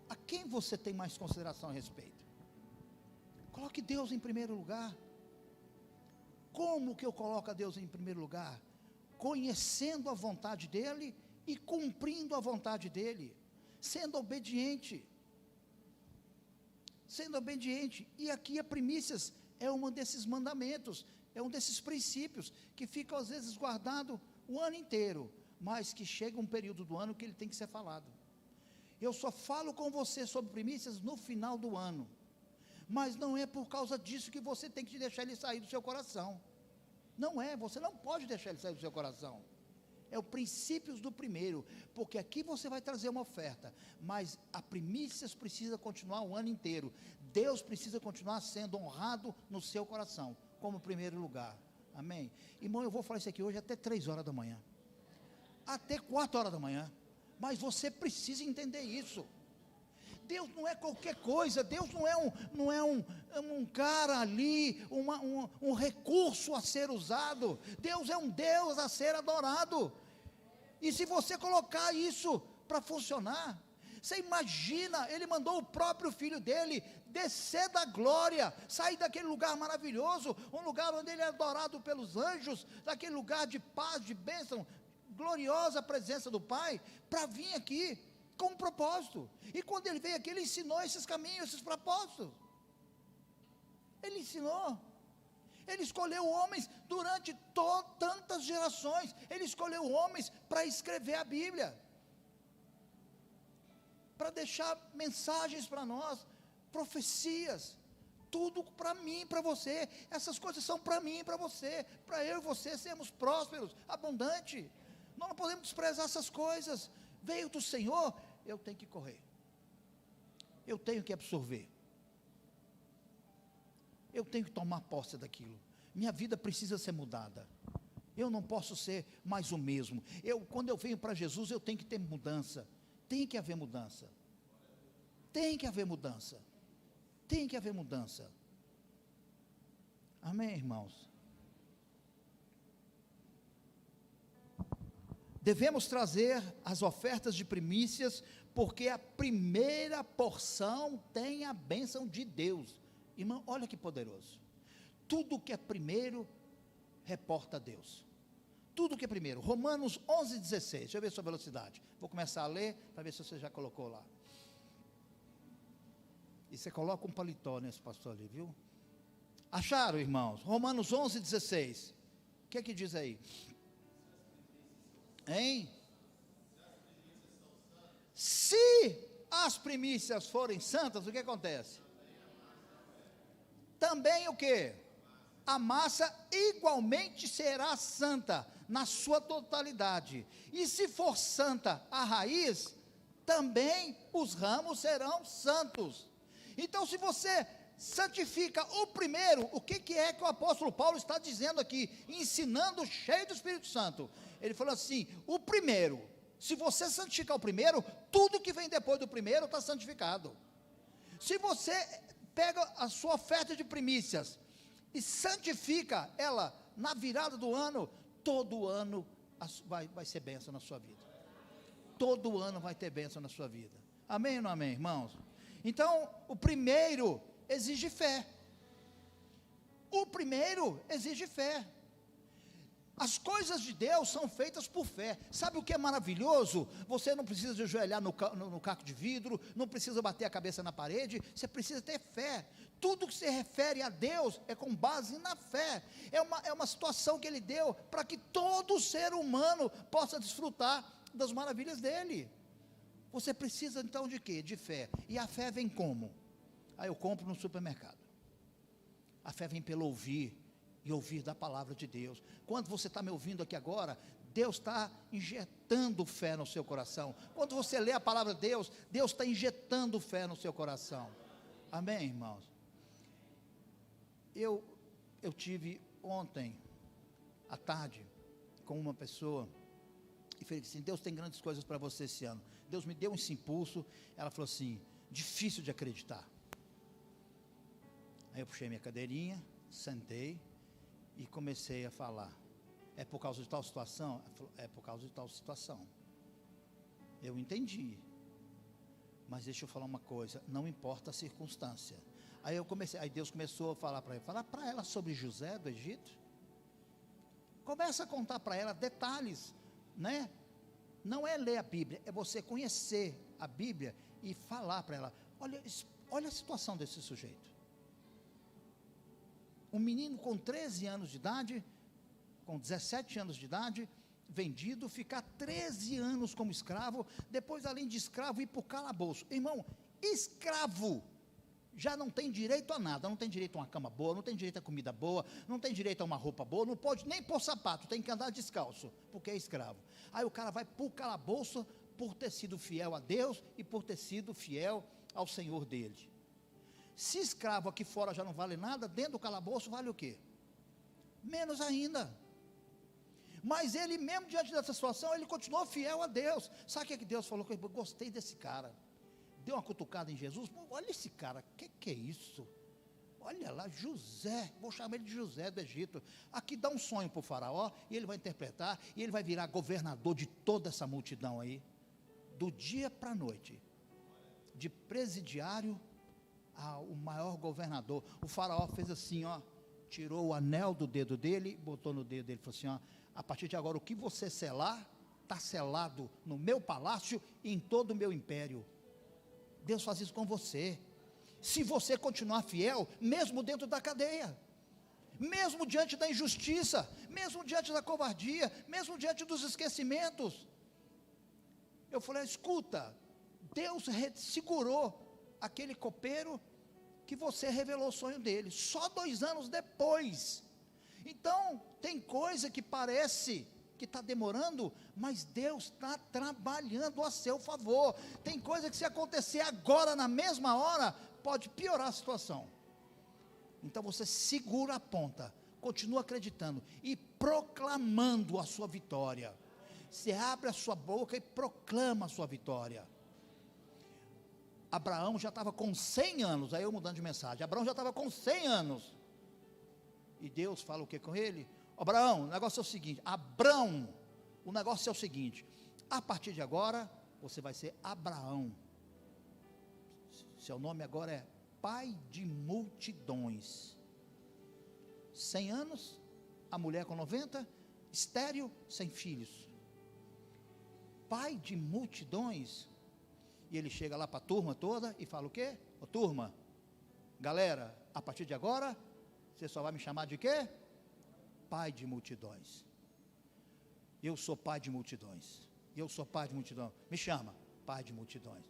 A quem você tem mais consideração e respeito? Coloque Deus em primeiro lugar. Como que eu coloco a Deus em primeiro lugar? Conhecendo a vontade dEle e cumprindo a vontade dEle, sendo obediente. sendo obediente. E aqui a primícias é um desses mandamentos, é um desses princípios, que fica às vezes guardado o ano inteiro, mas que chega um período do ano que ele tem que ser falado. Eu só falo com você sobre primícias no final do ano, mas não é por causa disso que você tem que deixar ele sair do seu coração. Não é, você não pode deixar ele sair do seu coração. É o princípios do primeiro, porque aqui você vai trazer uma oferta, mas a primícias precisa continuar o ano inteiro. Deus precisa continuar sendo honrado no seu coração, como primeiro lugar. Amém? Irmão, eu vou falar isso aqui hoje até 3 horas da manhã, até 4 horas da manhã, mas você precisa entender isso. Deus não é qualquer coisa, Deus não é um cara ali, um recurso a ser usado. Deus é um Deus a ser adorado. E se você colocar isso para funcionar, você imagina, ele mandou o próprio filho dele descer da glória, sair daquele lugar maravilhoso, um lugar onde ele é adorado pelos anjos, daquele lugar de paz, de bênção, gloriosa presença do Pai, para vir aqui com um propósito. E quando ele veio aqui, ele ensinou esses caminhos, esses propósitos. Ele ensinou. Ele escolheu homens durante tantas gerações. Ele escolheu homens para escrever a Bíblia, para deixar mensagens para nós, profecias, tudo para mim, para você. Essas coisas são para mim, para você, para eu e você sermos prósperos, abundantes. Nós não podemos desprezar essas coisas. Veio do Senhor, eu tenho que correr, eu tenho que absorver, eu tenho que tomar posse daquilo. Minha vida precisa ser mudada. Eu não posso ser mais o mesmo. Quando eu venho para Jesus, eu tenho que ter mudança. Tem que haver mudança. Tem que haver mudança. Tem que haver mudança. Amém, irmãos? Devemos trazer as ofertas de primícias, porque a primeira porção tem a bênção de Deus. Irmão, olha que poderoso. Tudo que é primeiro, reporta a Deus. Tudo que é primeiro. Romanos 11:16. Deixa eu ver sua velocidade. Vou começar a ler, para ver se você já colocou lá. E você coloca um paletó nesse pastor ali, viu? Acharam, irmãos? Romanos 11:16. O que é que diz aí? Hein? Se as primícias forem santas, o que acontece? Também o que? A massa igualmente será santa na sua totalidade. E se for santa a raiz, também os ramos serão santos. Então, se você santifica o primeiro, o que é que o apóstolo Paulo está dizendo aqui, ensinando, cheio do Espírito Santo? Ele falou assim: o primeiro, se você santificar o primeiro, tudo que vem depois do primeiro está santificado. Se você pega a sua oferta de primícias e santifica ela na virada do ano, todo ano vai ser bênção na sua vida. Todo ano vai ter bênção na sua vida. Amém ou não amém, irmãos? Então, o primeiro exige fé. O primeiro exige fé. As coisas de Deus são feitas por fé. Sabe o que é maravilhoso? Você não precisa de ajoelhar no caco de vidro, não precisa bater a cabeça na parede, você precisa ter fé. Tudo que se refere a Deus é com base na fé. É uma situação que Ele deu para que todo ser humano possa desfrutar das maravilhas dEle. Você precisa então de quê? De fé. E a fé vem como? Aí eu compro no supermercado. A fé vem pelo ouvir, e ouvir da palavra de Deus. Quando você está me ouvindo aqui agora, Deus está injetando fé no seu coração. Quando você lê a palavra de Deus, Deus está injetando fé no seu coração. Amém, irmãos? Eu tive ontem à tarde com uma pessoa e falei assim: Deus tem grandes coisas para você esse ano. Deus me deu esse impulso. Ela falou assim: difícil de acreditar. Aí eu puxei minha cadeirinha, sentei e comecei a falar. É por causa de tal situação? Ela falou: é por causa de tal situação. Eu entendi. Mas deixa eu falar uma coisa, não importa a circunstância. Aí Deus começou a falar para ela sobre José do Egito. Começa a contar para ela detalhes, né? Não é ler a Bíblia, é você conhecer a Bíblia e falar para ela: Olha a situação desse sujeito. Um menino com 13 anos de idade, com 17 anos de idade, vendido, ficar 13 anos como escravo, depois, além de escravo, ir para o calabouço. Irmão, escravo já não tem direito a nada, não tem direito a uma cama boa, não tem direito a comida boa, não tem direito a uma roupa boa, não pode nem pôr sapato, tem que andar descalço, porque é escravo. Aí o cara vai para o calabouço por ter sido fiel a Deus e por ter sido fiel ao Senhor dele. Se escravo aqui fora já não vale nada, dentro do calabouço vale o quê? Menos ainda. Mas ele mesmo diante dessa situação, ele continuou fiel a Deus. Sabe o que Deus falou? Eu gostei desse cara. Deu uma cutucada em Jesus. Olha esse cara, que é isso? Olha lá, José, vou chamar ele de José do Egito. Aqui dá um sonho para o faraó, e ele vai interpretar, e ele vai virar governador de toda essa multidão aí. Do dia para a noite. De presidiário ao maior governador. O faraó fez assim, ó, tirou o anel do dedo dele, botou no dedo dele e falou assim, ó, a partir de agora o que você selar, está selado no meu palácio e em todo o meu império. Deus faz isso com você, se você continuar fiel, mesmo dentro da cadeia, mesmo diante da injustiça, mesmo diante da covardia, mesmo diante dos esquecimentos. Eu falei, escuta, Deus segurou aquele copeiro que você revelou o sonho dele, só 2 anos depois. Então, tem coisa que parece que está demorando, mas Deus está trabalhando a seu favor. Tem coisa que se acontecer agora, na mesma hora, pode piorar a situação. Então você segura a ponta, continua acreditando e proclamando a sua vitória. Você abre a sua boca e proclama a sua vitória. Abraão já estava com 100 anos, aí eu mudando de mensagem, Abraão já estava com 100 anos, e Deus fala o que com ele? Abraão, o negócio é o seguinte, Abrão, o negócio é o seguinte, a partir de agora, você vai ser Abraão, seu nome agora é pai de multidões, 100 anos, a mulher com 90, estéril, sem filhos, pai de multidões. E ele chega lá para a turma toda e fala o quê? Ô turma, galera, a partir de agora, você só vai me chamar de quê? Pai de multidões. Eu sou pai de multidões. Eu sou pai de multidão. Me chama, pai de multidões.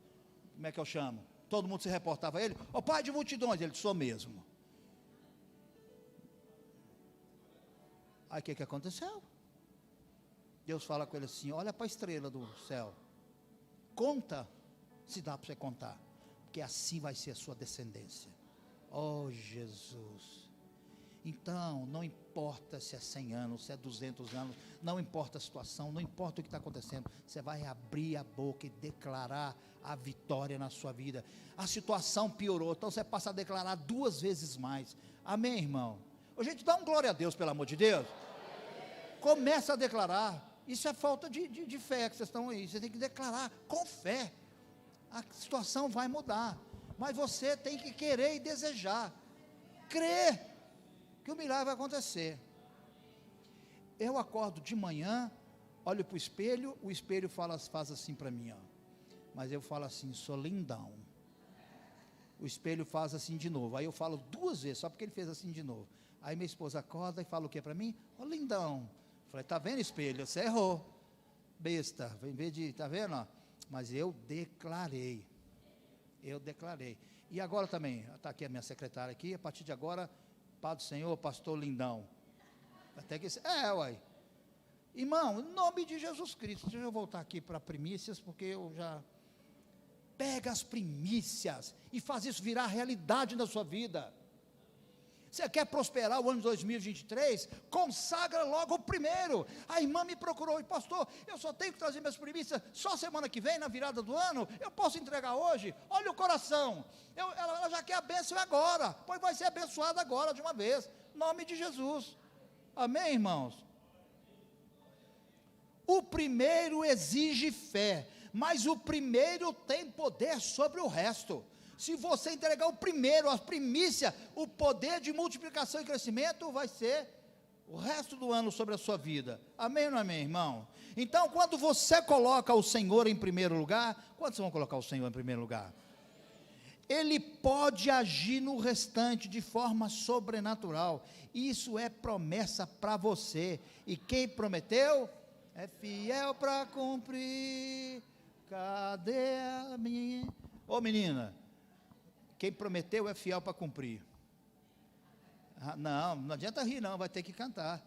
Como é que eu chamo? Todo mundo se reportava a ele, ô pai de multidões, ele, sou mesmo. Aí o que aconteceu? Deus fala com ele assim, olha para a estrela do céu, conta, se dá para você contar, porque assim vai ser a sua descendência. Oh Jesus. Então, não importa se é 100 anos, se é 200 anos, não importa a situação, não importa o que está acontecendo, você vai abrir a boca e declarar a vitória na sua vida. A situação piorou, então você passa a declarar 2 vezes mais. Amém, irmão? Ô, gente, dá um glória a Deus, pelo amor de Deus. Começa a declarar. Isso é falta de fé que vocês estão aí. Você tem que declarar com fé. A situação vai mudar, mas você tem que querer e desejar, crer que o milagre vai acontecer. Eu acordo de manhã, olho para o espelho faz assim para mim, ó. Mas eu falo assim, sou lindão. O espelho faz assim de novo, aí eu falo 2 vezes, só porque ele fez assim de novo. Aí minha esposa acorda e fala o que para mim? Ô lindão. Eu falei, tá vendo espelho, você errou, besta, em vez de, tá vendo, ó? Mas eu declarei, e agora também, está aqui a minha secretária aqui, a partir de agora, Pai do Senhor, pastor lindão, até que, uai, irmão, em nome de Jesus Cristo, deixa eu voltar aqui para primícias, porque eu já, pega as primícias, e faz isso virar realidade na sua vida. Você quer prosperar o ano de 2023? Consagra logo o primeiro. A irmã me procurou, e pastor, eu só tenho que trazer minhas primícias só semana que vem, na virada do ano, eu posso entregar hoje? Olha o coração, ela já quer a bênção agora, pois vai ser abençoada agora de uma vez, em nome de Jesus. Amém, irmãos? O primeiro exige fé, mas o primeiro tem poder sobre o resto. Se você entregar o primeiro, a primícia, o poder de multiplicação e crescimento vai ser o resto do ano sobre a sua vida. Amém ou não amém, irmão? Então, quando você coloca o Senhor em primeiro lugar, quantos vão colocar o Senhor em primeiro lugar? Ele pode agir no restante de forma sobrenatural. Isso é promessa para você. E quem prometeu é fiel para cumprir. Cadê a minha? Ô menina, quem prometeu é fiel para cumprir. Não adianta rir não, vai ter que cantar.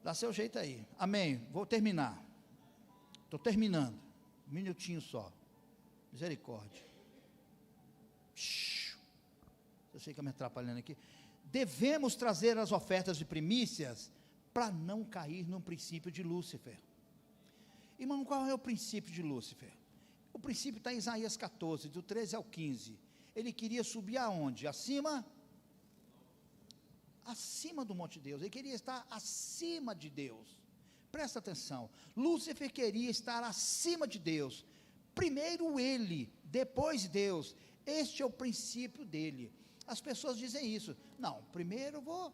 Dá seu jeito aí. Amém. Vou terminar. Estou terminando. Um minutinho só. Misericórdia. Você fica me atrapalhando aqui. Devemos trazer as ofertas de primícias para não cair no princípio de Lúcifer. Irmão, qual é o princípio de Lúcifer? O princípio está em Isaías 14, do 13 ao 15. Ele queria subir aonde? Acima do monte de Deus. Ele queria estar acima de Deus. Presta atenção. Lúcifer queria estar acima de Deus. Primeiro ele, depois Deus. Este é o princípio dele. As pessoas dizem isso. Não, primeiro vou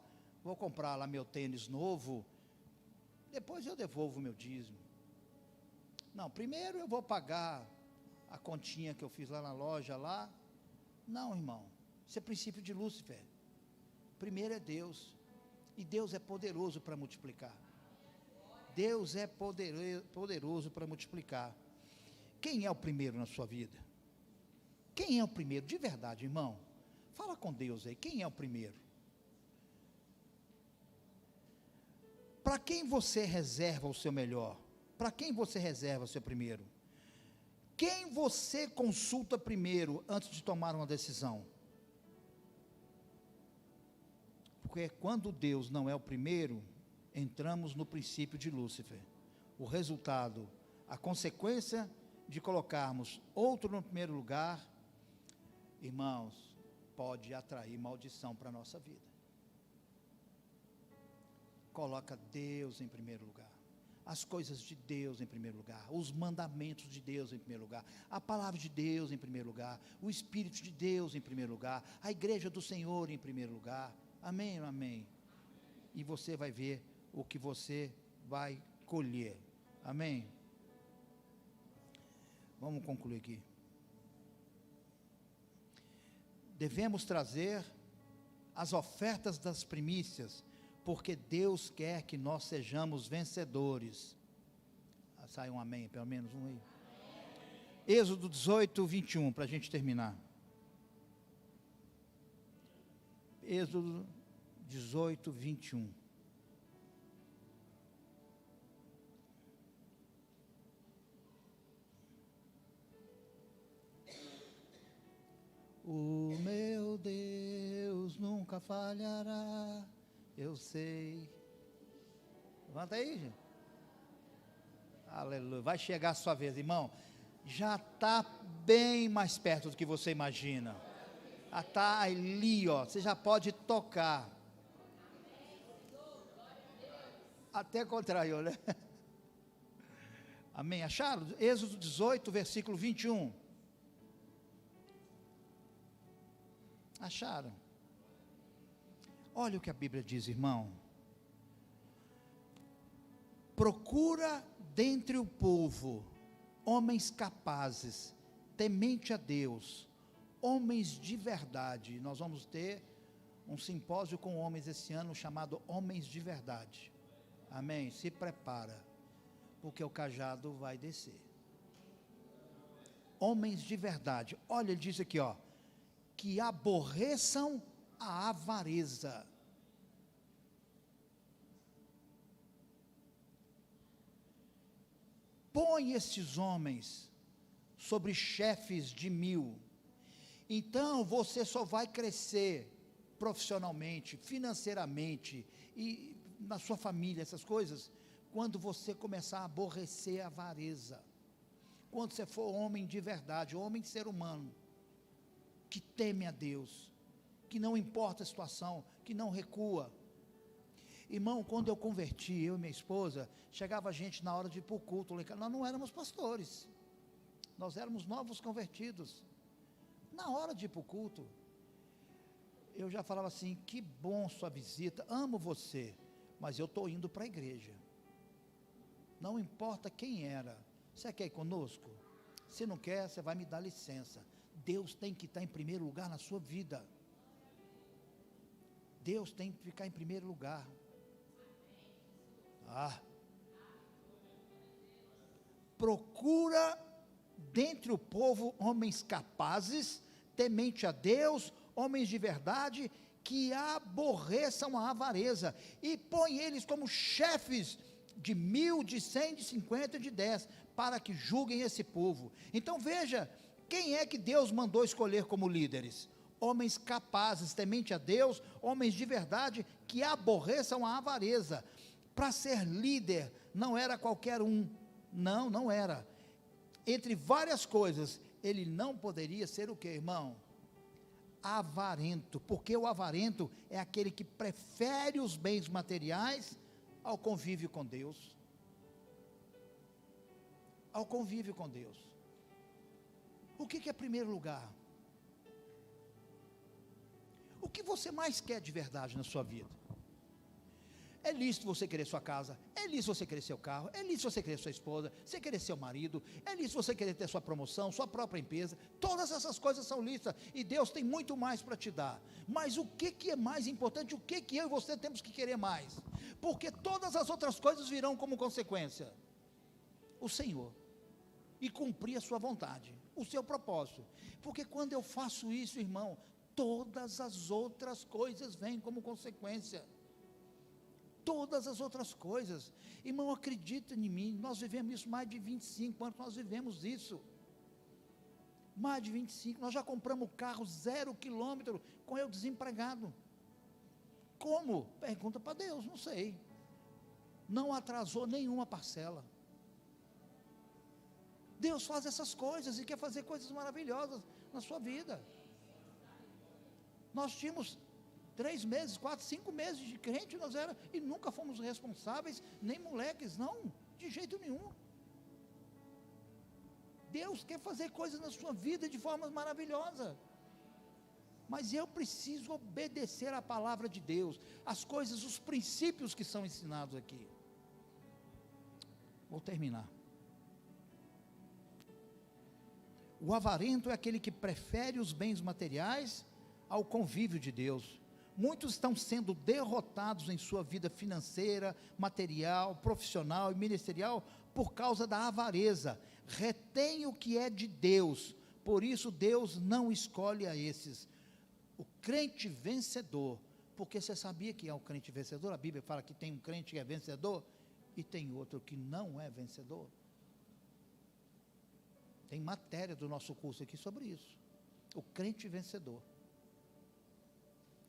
comprar lá meu tênis novo, depois eu devolvo o meu dízimo. Não, primeiro eu vou pagar a continha que eu fiz lá na loja lá. Não, irmão, isso é princípio de Lúcifer. Primeiro é Deus, e Deus é poderoso para multiplicar. Deus é poderoso para multiplicar. Quem é o primeiro na sua vida? Quem é o primeiro? De verdade, irmão. Fala com Deus aí. Quem é o primeiro? Para quem você reserva o seu melhor? Para quem você reserva o seu primeiro? Quem você consulta primeiro antes de tomar uma decisão? Porque quando Deus não é o primeiro, entramos no princípio de Lúcifer. O resultado, a consequência de colocarmos outro no primeiro lugar, irmãos, pode atrair maldição para a nossa vida. Coloca Deus em primeiro lugar, as coisas de Deus em primeiro lugar, os mandamentos de Deus em primeiro lugar, a palavra de Deus em primeiro lugar, o Espírito de Deus em primeiro lugar, a igreja do Senhor em primeiro lugar. Amém ou amém? E você vai ver o que você vai colher. Amém? Vamos concluir aqui. Devemos trazer as ofertas das primícias, porque Deus quer que nós sejamos vencedores. Sai um amém, pelo menos um aí. Êxodo 18, 21, para a gente terminar. Êxodo 18, 21. O meu Deus nunca falhará, eu sei. Levanta aí, gente. Aleluia. Vai chegar a sua vez, irmão. Já está bem mais perto do que você imagina. Já está ali, ó. Você já pode tocar. Até contraiu, né? Amém. Acharam? Êxodo 18, versículo 21. Acharam? Olha o que a Bíblia diz, irmão. Procura dentre o povo homens capazes, temente a Deus, homens de verdade. Nós vamos ter um simpósio com homens esse ano chamado Homens de Verdade. Amém? Se prepara, porque o cajado vai descer. Homens de verdade. Olha, ele diz aqui, ó, que aborreçam a avareza. Põe estes homens sobre chefes de 1000. Então você só vai crescer profissionalmente, financeiramente e na sua família, essas coisas, quando você começar a aborrecer a avareza. Quando você for homem de verdade, homem de ser humano, que teme a Deus, que não importa a situação, que não recua. Irmão, quando eu converti, eu e minha esposa, chegava gente na hora de ir para o culto, nós não éramos pastores, nós éramos novos convertidos. Na hora de ir para o culto, eu já falava assim: que bom sua visita, amo você, mas eu estou indo para a igreja. Não importa quem era, você quer ir conosco? Se não quer, você vai me dar licença. Deus tem que estar em primeiro lugar na sua vida. Deus tem que ficar em primeiro lugar. Procura dentre o povo homens capazes, temente a Deus, homens de verdade, que aborreçam a avareza, e põe eles como chefes de 1.000, de 100, de 50, de 10, para que julguem esse povo. Então veja, quem é que Deus mandou escolher como líderes? Homens capazes, temente a Deus, homens de verdade, que aborreçam a avareza. Para ser líder, não era qualquer um, não era. Entre várias coisas, ele não poderia ser o que, irmão? Avarento, porque o avarento é aquele que prefere os bens materiais ao convívio com Deus. Ao convívio com Deus. O que é primeiro lugar? O que você mais quer de verdade na sua vida? É lícito você querer sua casa, é lícito você querer seu carro, é lícito você querer sua esposa, você querer seu marido, é lícito você querer ter sua promoção, sua própria empresa. Todas essas coisas são lícitas e Deus tem muito mais para te dar. Mas o que é mais importante? O que eu e você temos que querer mais? Porque todas as outras coisas virão como consequência. O Senhor. E cumprir a sua vontade, o seu propósito. Porque quando eu faço isso, irmão, todas as outras coisas vêm como consequência. Todas as outras coisas, irmão, acredita em mim, nós vivemos isso mais de 25 anos, nós vivemos isso, mais de 25, nós já compramos carro 0 quilômetro, com eu desempregado. Como? Pergunta para Deus, não sei, não atrasou nenhuma parcela. Deus faz essas coisas e quer fazer coisas maravilhosas na sua vida. Nós tínhamos 3 meses, 4, 5 meses de crente, e nunca fomos responsáveis, nem moleques, não, de jeito nenhum. Deus quer fazer coisas na sua vida de forma maravilhosa, mas eu preciso obedecer à palavra de Deus, as coisas, os princípios que são ensinados aqui. Vou terminar. O avarento é aquele que prefere os bens materiais ao convívio de Deus. Muitos estão sendo derrotados em sua vida financeira, material, profissional e ministerial por causa da avareza. Retém o que é de Deus, por isso Deus não escolhe a esses. O crente vencedor, porque você sabia que é o crente vencedor? A Bíblia fala que tem um crente que é vencedor e tem outro que não é vencedor. Tem matéria do nosso curso aqui sobre isso. O crente vencedor.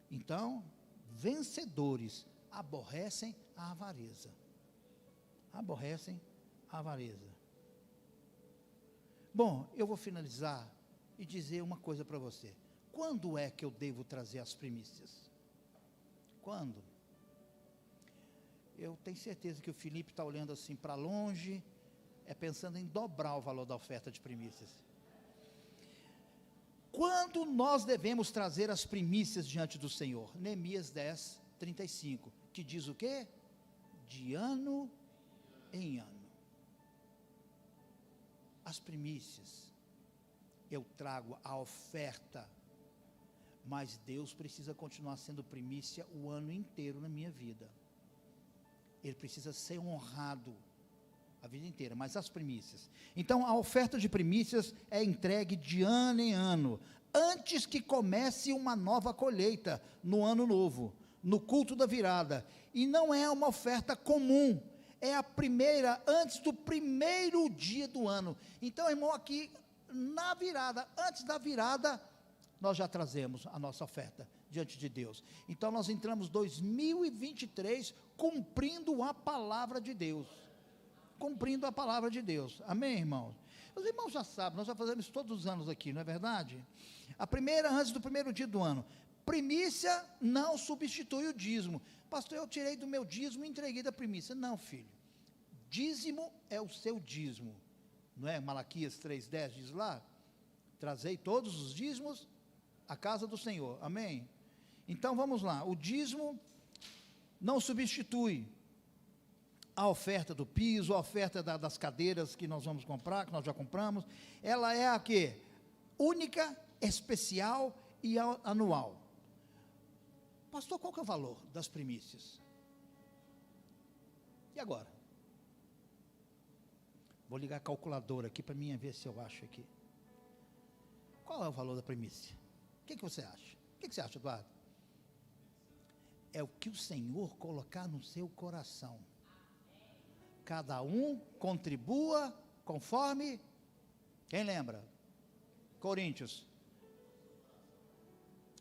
Então, vencedores aborrecem a avareza. Aborrecem a avareza. Bom, eu vou finalizar e dizer uma coisa para você. Quando é que eu devo trazer as primícias? Quando? Eu tenho certeza que o Felipe está olhando assim para longe, pensando em dobrar o valor da oferta de primícias. Quando nós devemos trazer as primícias diante do Senhor? Neemias 10, 35, que diz o quê? De ano em ano. As primícias, eu trago a oferta, mas Deus precisa continuar sendo primícia o ano inteiro na minha vida. Ele precisa ser honrado a vida inteira, mas as primícias. Então, a oferta de primícias é entregue de ano em ano, antes que comece uma nova colheita, no ano novo, no culto da virada, e não é uma oferta comum, é a primeira, antes do primeiro dia do ano. Então, irmão, aqui, na virada, antes da virada, nós já trazemos a nossa oferta diante de Deus. Então, nós entramos 2023, cumprindo a palavra de Deus. Cumprindo a palavra de Deus, amém, irmãos? Os irmãos já sabem, nós já fazemos isso todos os anos aqui, não é verdade? A primeira, antes do primeiro dia do ano, primícia não substitui o dízimo. Pastor, eu tirei do meu dízimo e entreguei da primícia. Não, filho, dízimo é o seu dízimo, não é? Malaquias 3,10 diz lá, trazei todos os dízimos à casa do Senhor, amém? Então vamos lá, o dízimo não substitui a oferta do piso, a oferta das cadeiras que nós vamos comprar, que nós já compramos. Ela é a quê? Única especial e anual. Pastor, qual que é o valor das primícias? E agora? Vou ligar a calculadora aqui para mim ver se eu acho aqui. Qual é o valor da primícia? O que você acha? O que você acha, Eduardo? É o que o Senhor colocar no seu coração. Cada um contribua conforme, quem lembra? Coríntios.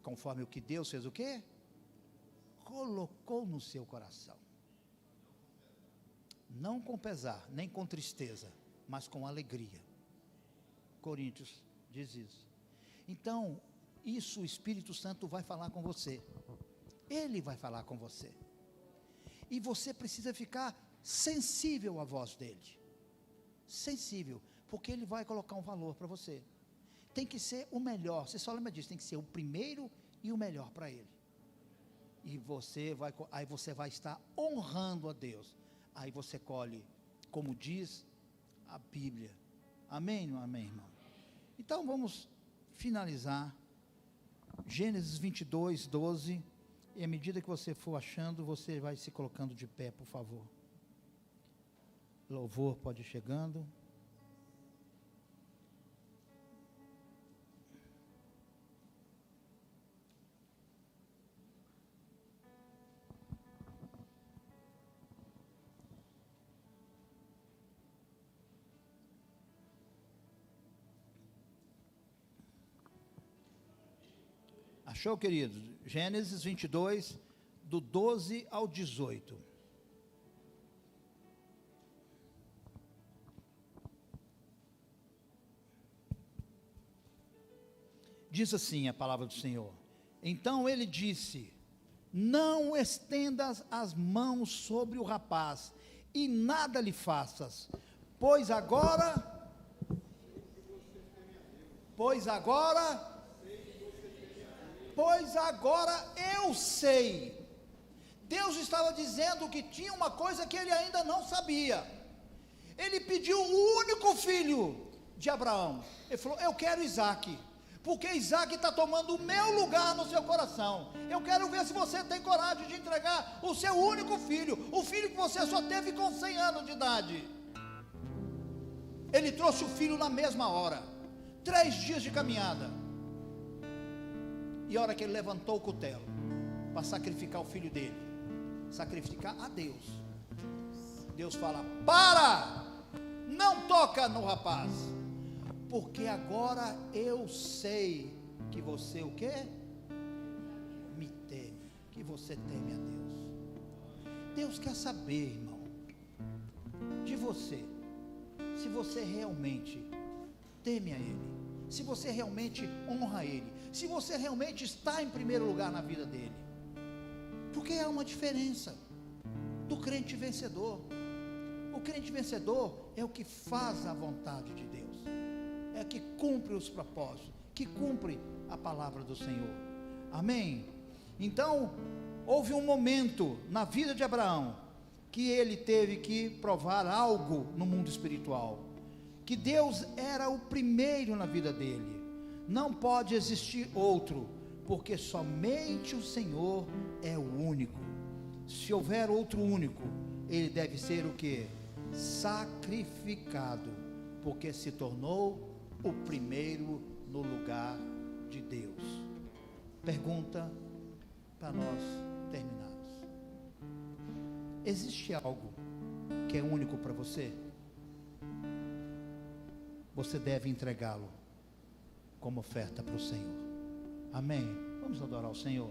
Conforme o que Deus fez o quê? Colocou no seu coração. Não com pesar, nem com tristeza, mas com alegria. Coríntios diz isso. Então, isso o Espírito Santo vai falar com você. Ele vai falar com você. E você precisa ficar sensível à voz dele. Sensível, porque ele vai colocar um valor para você. Tem que ser o melhor. Você só lembra disso, tem que ser o primeiro e o melhor para ele. E aí você vai estar honrando a Deus. Aí você colhe, como diz a Bíblia. Amém, não amém, irmão? Então vamos finalizar. Gênesis 22, 12. E à medida que você for achando, você vai se colocando de pé, por favor. Louvor pode ir chegando. Achou, queridos? Gênesis 22, do 12 ao 18. Diz assim a palavra do Senhor. Então ele disse: não estendas as mãos sobre o rapaz, e nada lhe faças, pois agora eu sei. Deus estava dizendo que tinha uma coisa que ele ainda não sabia. Ele pediu o único filho de Abraão. Ele falou: eu quero Isaque, porque Isaque está tomando o meu lugar no seu coração. Eu quero ver se você tem coragem de entregar o seu único filho, o filho que você só teve com 100 anos de idade. Ele trouxe o filho na mesma hora, 3 dias de caminhada. E a hora que ele levantou o cutelo para sacrificar o filho dele, sacrificar a Deus, Deus fala: para, não toca no rapaz, porque agora eu sei que você o quê? Me teme, que você teme a Deus. Deus quer saber, irmão, de você, se você realmente teme a Ele, se você realmente honra Ele, se você realmente está em primeiro lugar na vida dele. Porque há uma diferença do crente vencedor. O crente vencedor é o que faz a vontade de Deus, é o que cumpre os propósitos, que cumpre a palavra do Senhor. Amém? Então, houve um momento na vida de Abraão que ele teve que provar algo no mundo espiritual, que Deus era o primeiro na vida dele. Não pode existir outro, porque somente o Senhor é o único. Se houver outro único, ele deve ser o que? Sacrificado, porque se tornou o primeiro no lugar de Deus. Pergunta para nós terminarmos: existe algo que é único para você? Você deve entregá-lo como oferta para o Senhor. Amém? Vamos adorar o Senhor.